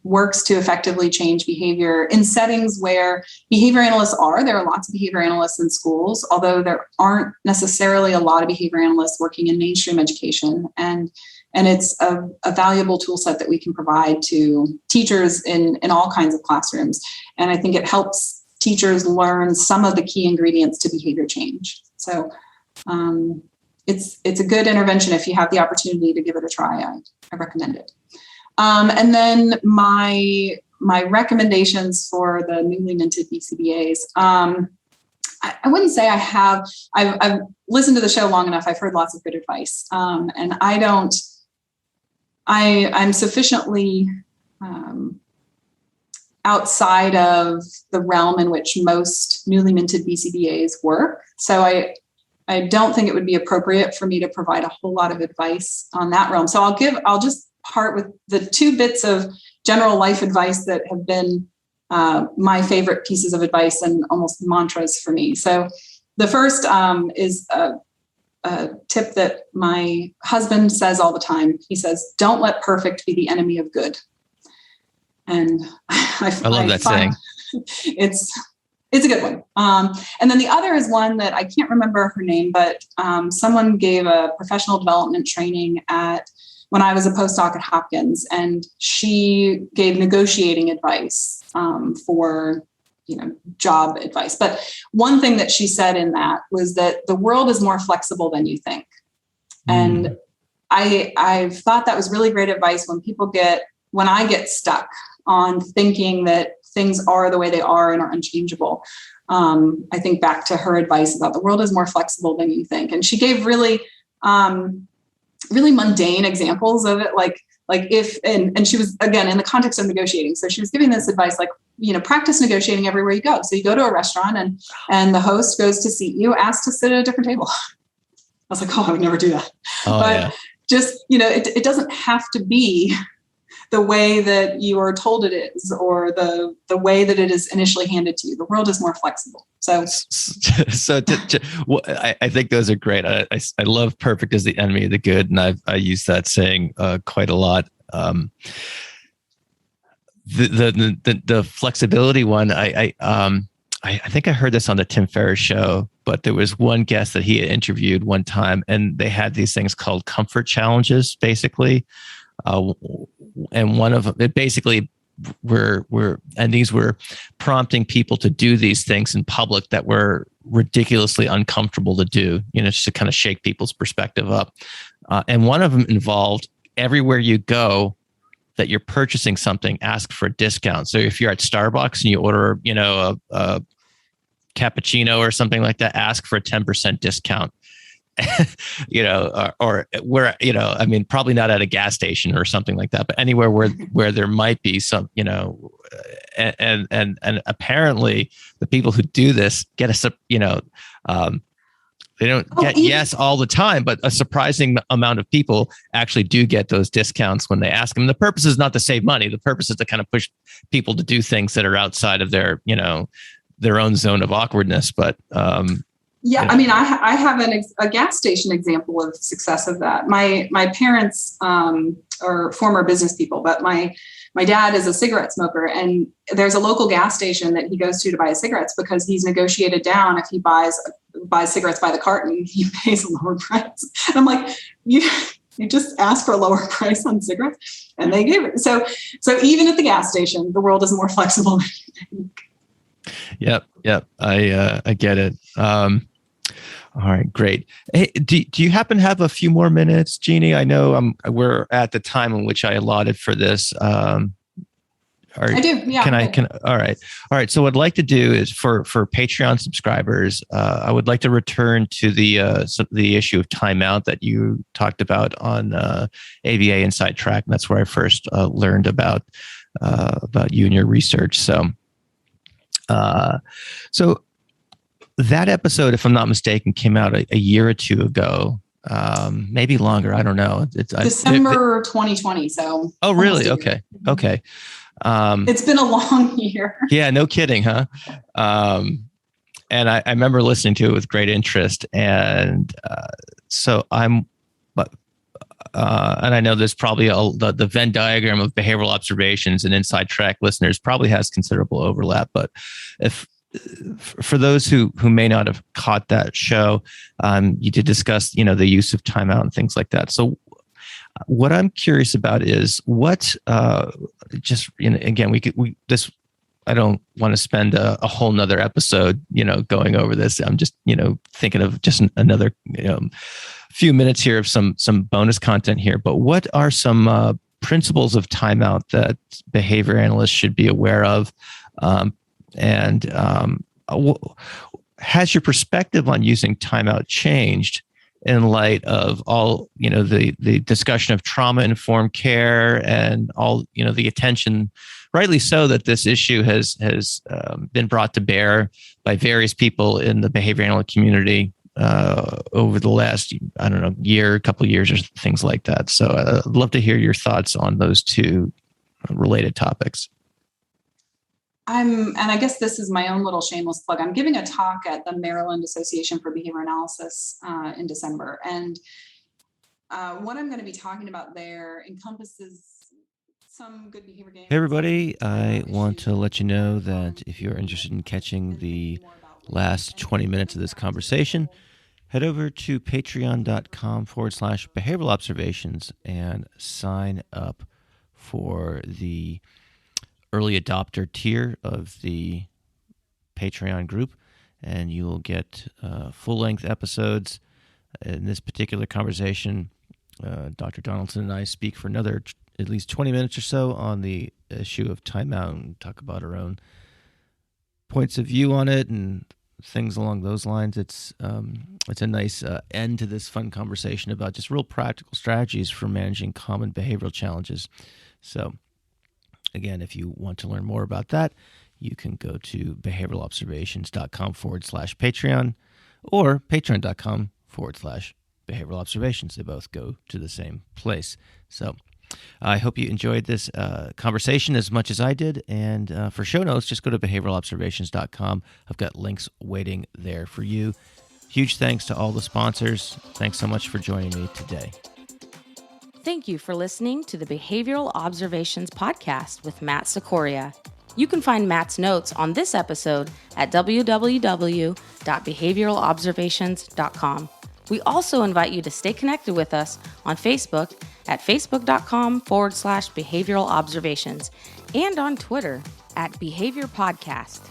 works to effectively change behavior in settings where behavior analysts are. There are lots of behavior analysts in schools, although there aren't necessarily a lot of behavior analysts working in mainstream education. And it's a valuable tool set that we can provide to teachers in all kinds of classrooms. And I think it helps teachers learn some of the key ingredients to behavior change. So it's a good intervention. If you have the opportunity to give it a try, I recommend it. And then my recommendations for the newly minted BCBAs, I wouldn't say I have. I've listened to the show long enough. I've heard lots of good advice, and I'm sufficiently outside of the realm in which most newly minted BCBAs work. So I don't think it would be appropriate for me to provide a whole lot of advice on that realm. So I'll just part with the 2 bits of general life advice that have been my favorite pieces of advice and almost mantras for me. So the first is a tip that my husband says all the time. He says, "Don't let perfect be the enemy of good." And I love that saying. It's a good one. And then the other is one that I can't remember her name, but someone gave a professional development training when I was a postdoc at Hopkins, and she gave negotiating advice for job advice. But one thing that she said in that was that the world is more flexible than you think. And I've thought that was really great advice when I get stuck on thinking that things are the way they are and are unchangeable. I think back to her advice about the world is more flexible than you think. And she gave really mundane examples of it, like if, and she was, again, in the context of negotiating. So she was giving this advice, like, practice negotiating everywhere you go. So you go to a restaurant and the host goes to seat you, asked to sit at a different table. I was like, I would never do that. Just, it doesn't have to be the way that you are told it is, or the way that it is initially handed to you. The world is more flexible. So I think those are great. I love perfect is the enemy of the good. And I use that saying quite a lot. The flexibility one, I think I heard this on the Tim Ferriss show, but there was one guest that he had interviewed one time, and they had these things called comfort challenges, basically. And one of them, it basically these were prompting people to do these things in public that were ridiculously uncomfortable to do, just to kind of shake people's perspective up. And one of them involved everywhere you go that you're purchasing something, ask for a discount. So if you're at Starbucks and you order, a cappuccino or something like that, ask for a 10% discount. Or where, probably not at a gas station or something like that, but anywhere where there might be some, and apparently the people who do this get They don't get yes all the time, but a surprising amount of people actually do get those discounts when they ask them. The purpose is not to save money. The purpose is to kind of push people to do things that are outside of their, their own zone of awkwardness. But I mean, I have a gas station example of success of that. My parents are former business people, but my dad is a cigarette smoker, and there's a local gas station that he goes to buy his cigarettes because he's negotiated down. If he buys cigarettes by the carton, he pays a lower price. And I'm like, you just ask for a lower price on cigarettes, and they give it. So even at the gas station, the world is more flexible than you think. Yep. I get it. All right, great. Hey, do you happen to have a few more minutes, Jeannie? I know we're at the time in which I allotted for this. I do. Yeah. All right. So what I'd like to do is for Patreon subscribers, I would like to return to the issue of timeout that you talked about on ABA Inside Track. And that's where I first learned about you and your research. So that episode, if I'm not mistaken, came out a year or two ago, maybe longer. I don't know. It's December 2020. So. Oh, really? Okay. It's been a long year. Yeah, no kidding, huh? And I remember listening to it with great interest. And and I know there's probably the Venn diagram of behavioral observations and Inside Track listeners probably has considerable overlap. But for those who may not have caught that show, you did discuss, the use of timeout and things like that. So what I'm curious about is what, again, I don't want to spend a whole nother episode, going over this. I'm just, thinking of just another, few minutes here of some bonus content here. But what are some principles of timeout that behavior analysts should be aware of? Has your perspective on using timeout changed in light of all, the discussion of trauma-informed care and all, the attention, rightly so, that this issue has been brought to bear by various people in the behavior analytic community over the last, couple of years or things like that. So I'd love to hear your thoughts on those two related topics. And I guess this is my own little shameless plug. I'm giving a talk at the Maryland Association for Behavior Analysis in December. And what I'm going to be talking about there encompasses some good behavior games. Hey, everybody. I want to let you know that if you're interested in catching the last 20 minutes of this conversation, head over to patreon.com/behavioral observations and sign up for the early adopter tier of the Patreon group, and you will get full-length episodes. In this particular conversation, Dr. Donaldson and I speak for another at least 20 minutes or so on the issue of timeout and talk about our own points of view on it and things along those lines. It's a nice end to this fun conversation about just real practical strategies for managing common behavioral challenges. So again, if you want to learn more about that, you can go to behavioralobservations.com/Patreon or patreon.com/behavioral observations. They both go to the same place. So I hope you enjoyed this conversation as much as I did. And for show notes, just go to behavioralobservations.com. I've got links waiting there for you. Huge thanks to all the sponsors. Thanks so much for joining me today. Thank you for listening to the Behavioral Observations Podcast with Matt Sikoria. You can find Matt's notes on this episode at www.behavioralobservations.com. We also invite you to stay connected with us on Facebook at facebook.com/behavioral observations and on Twitter at Behavior Podcast.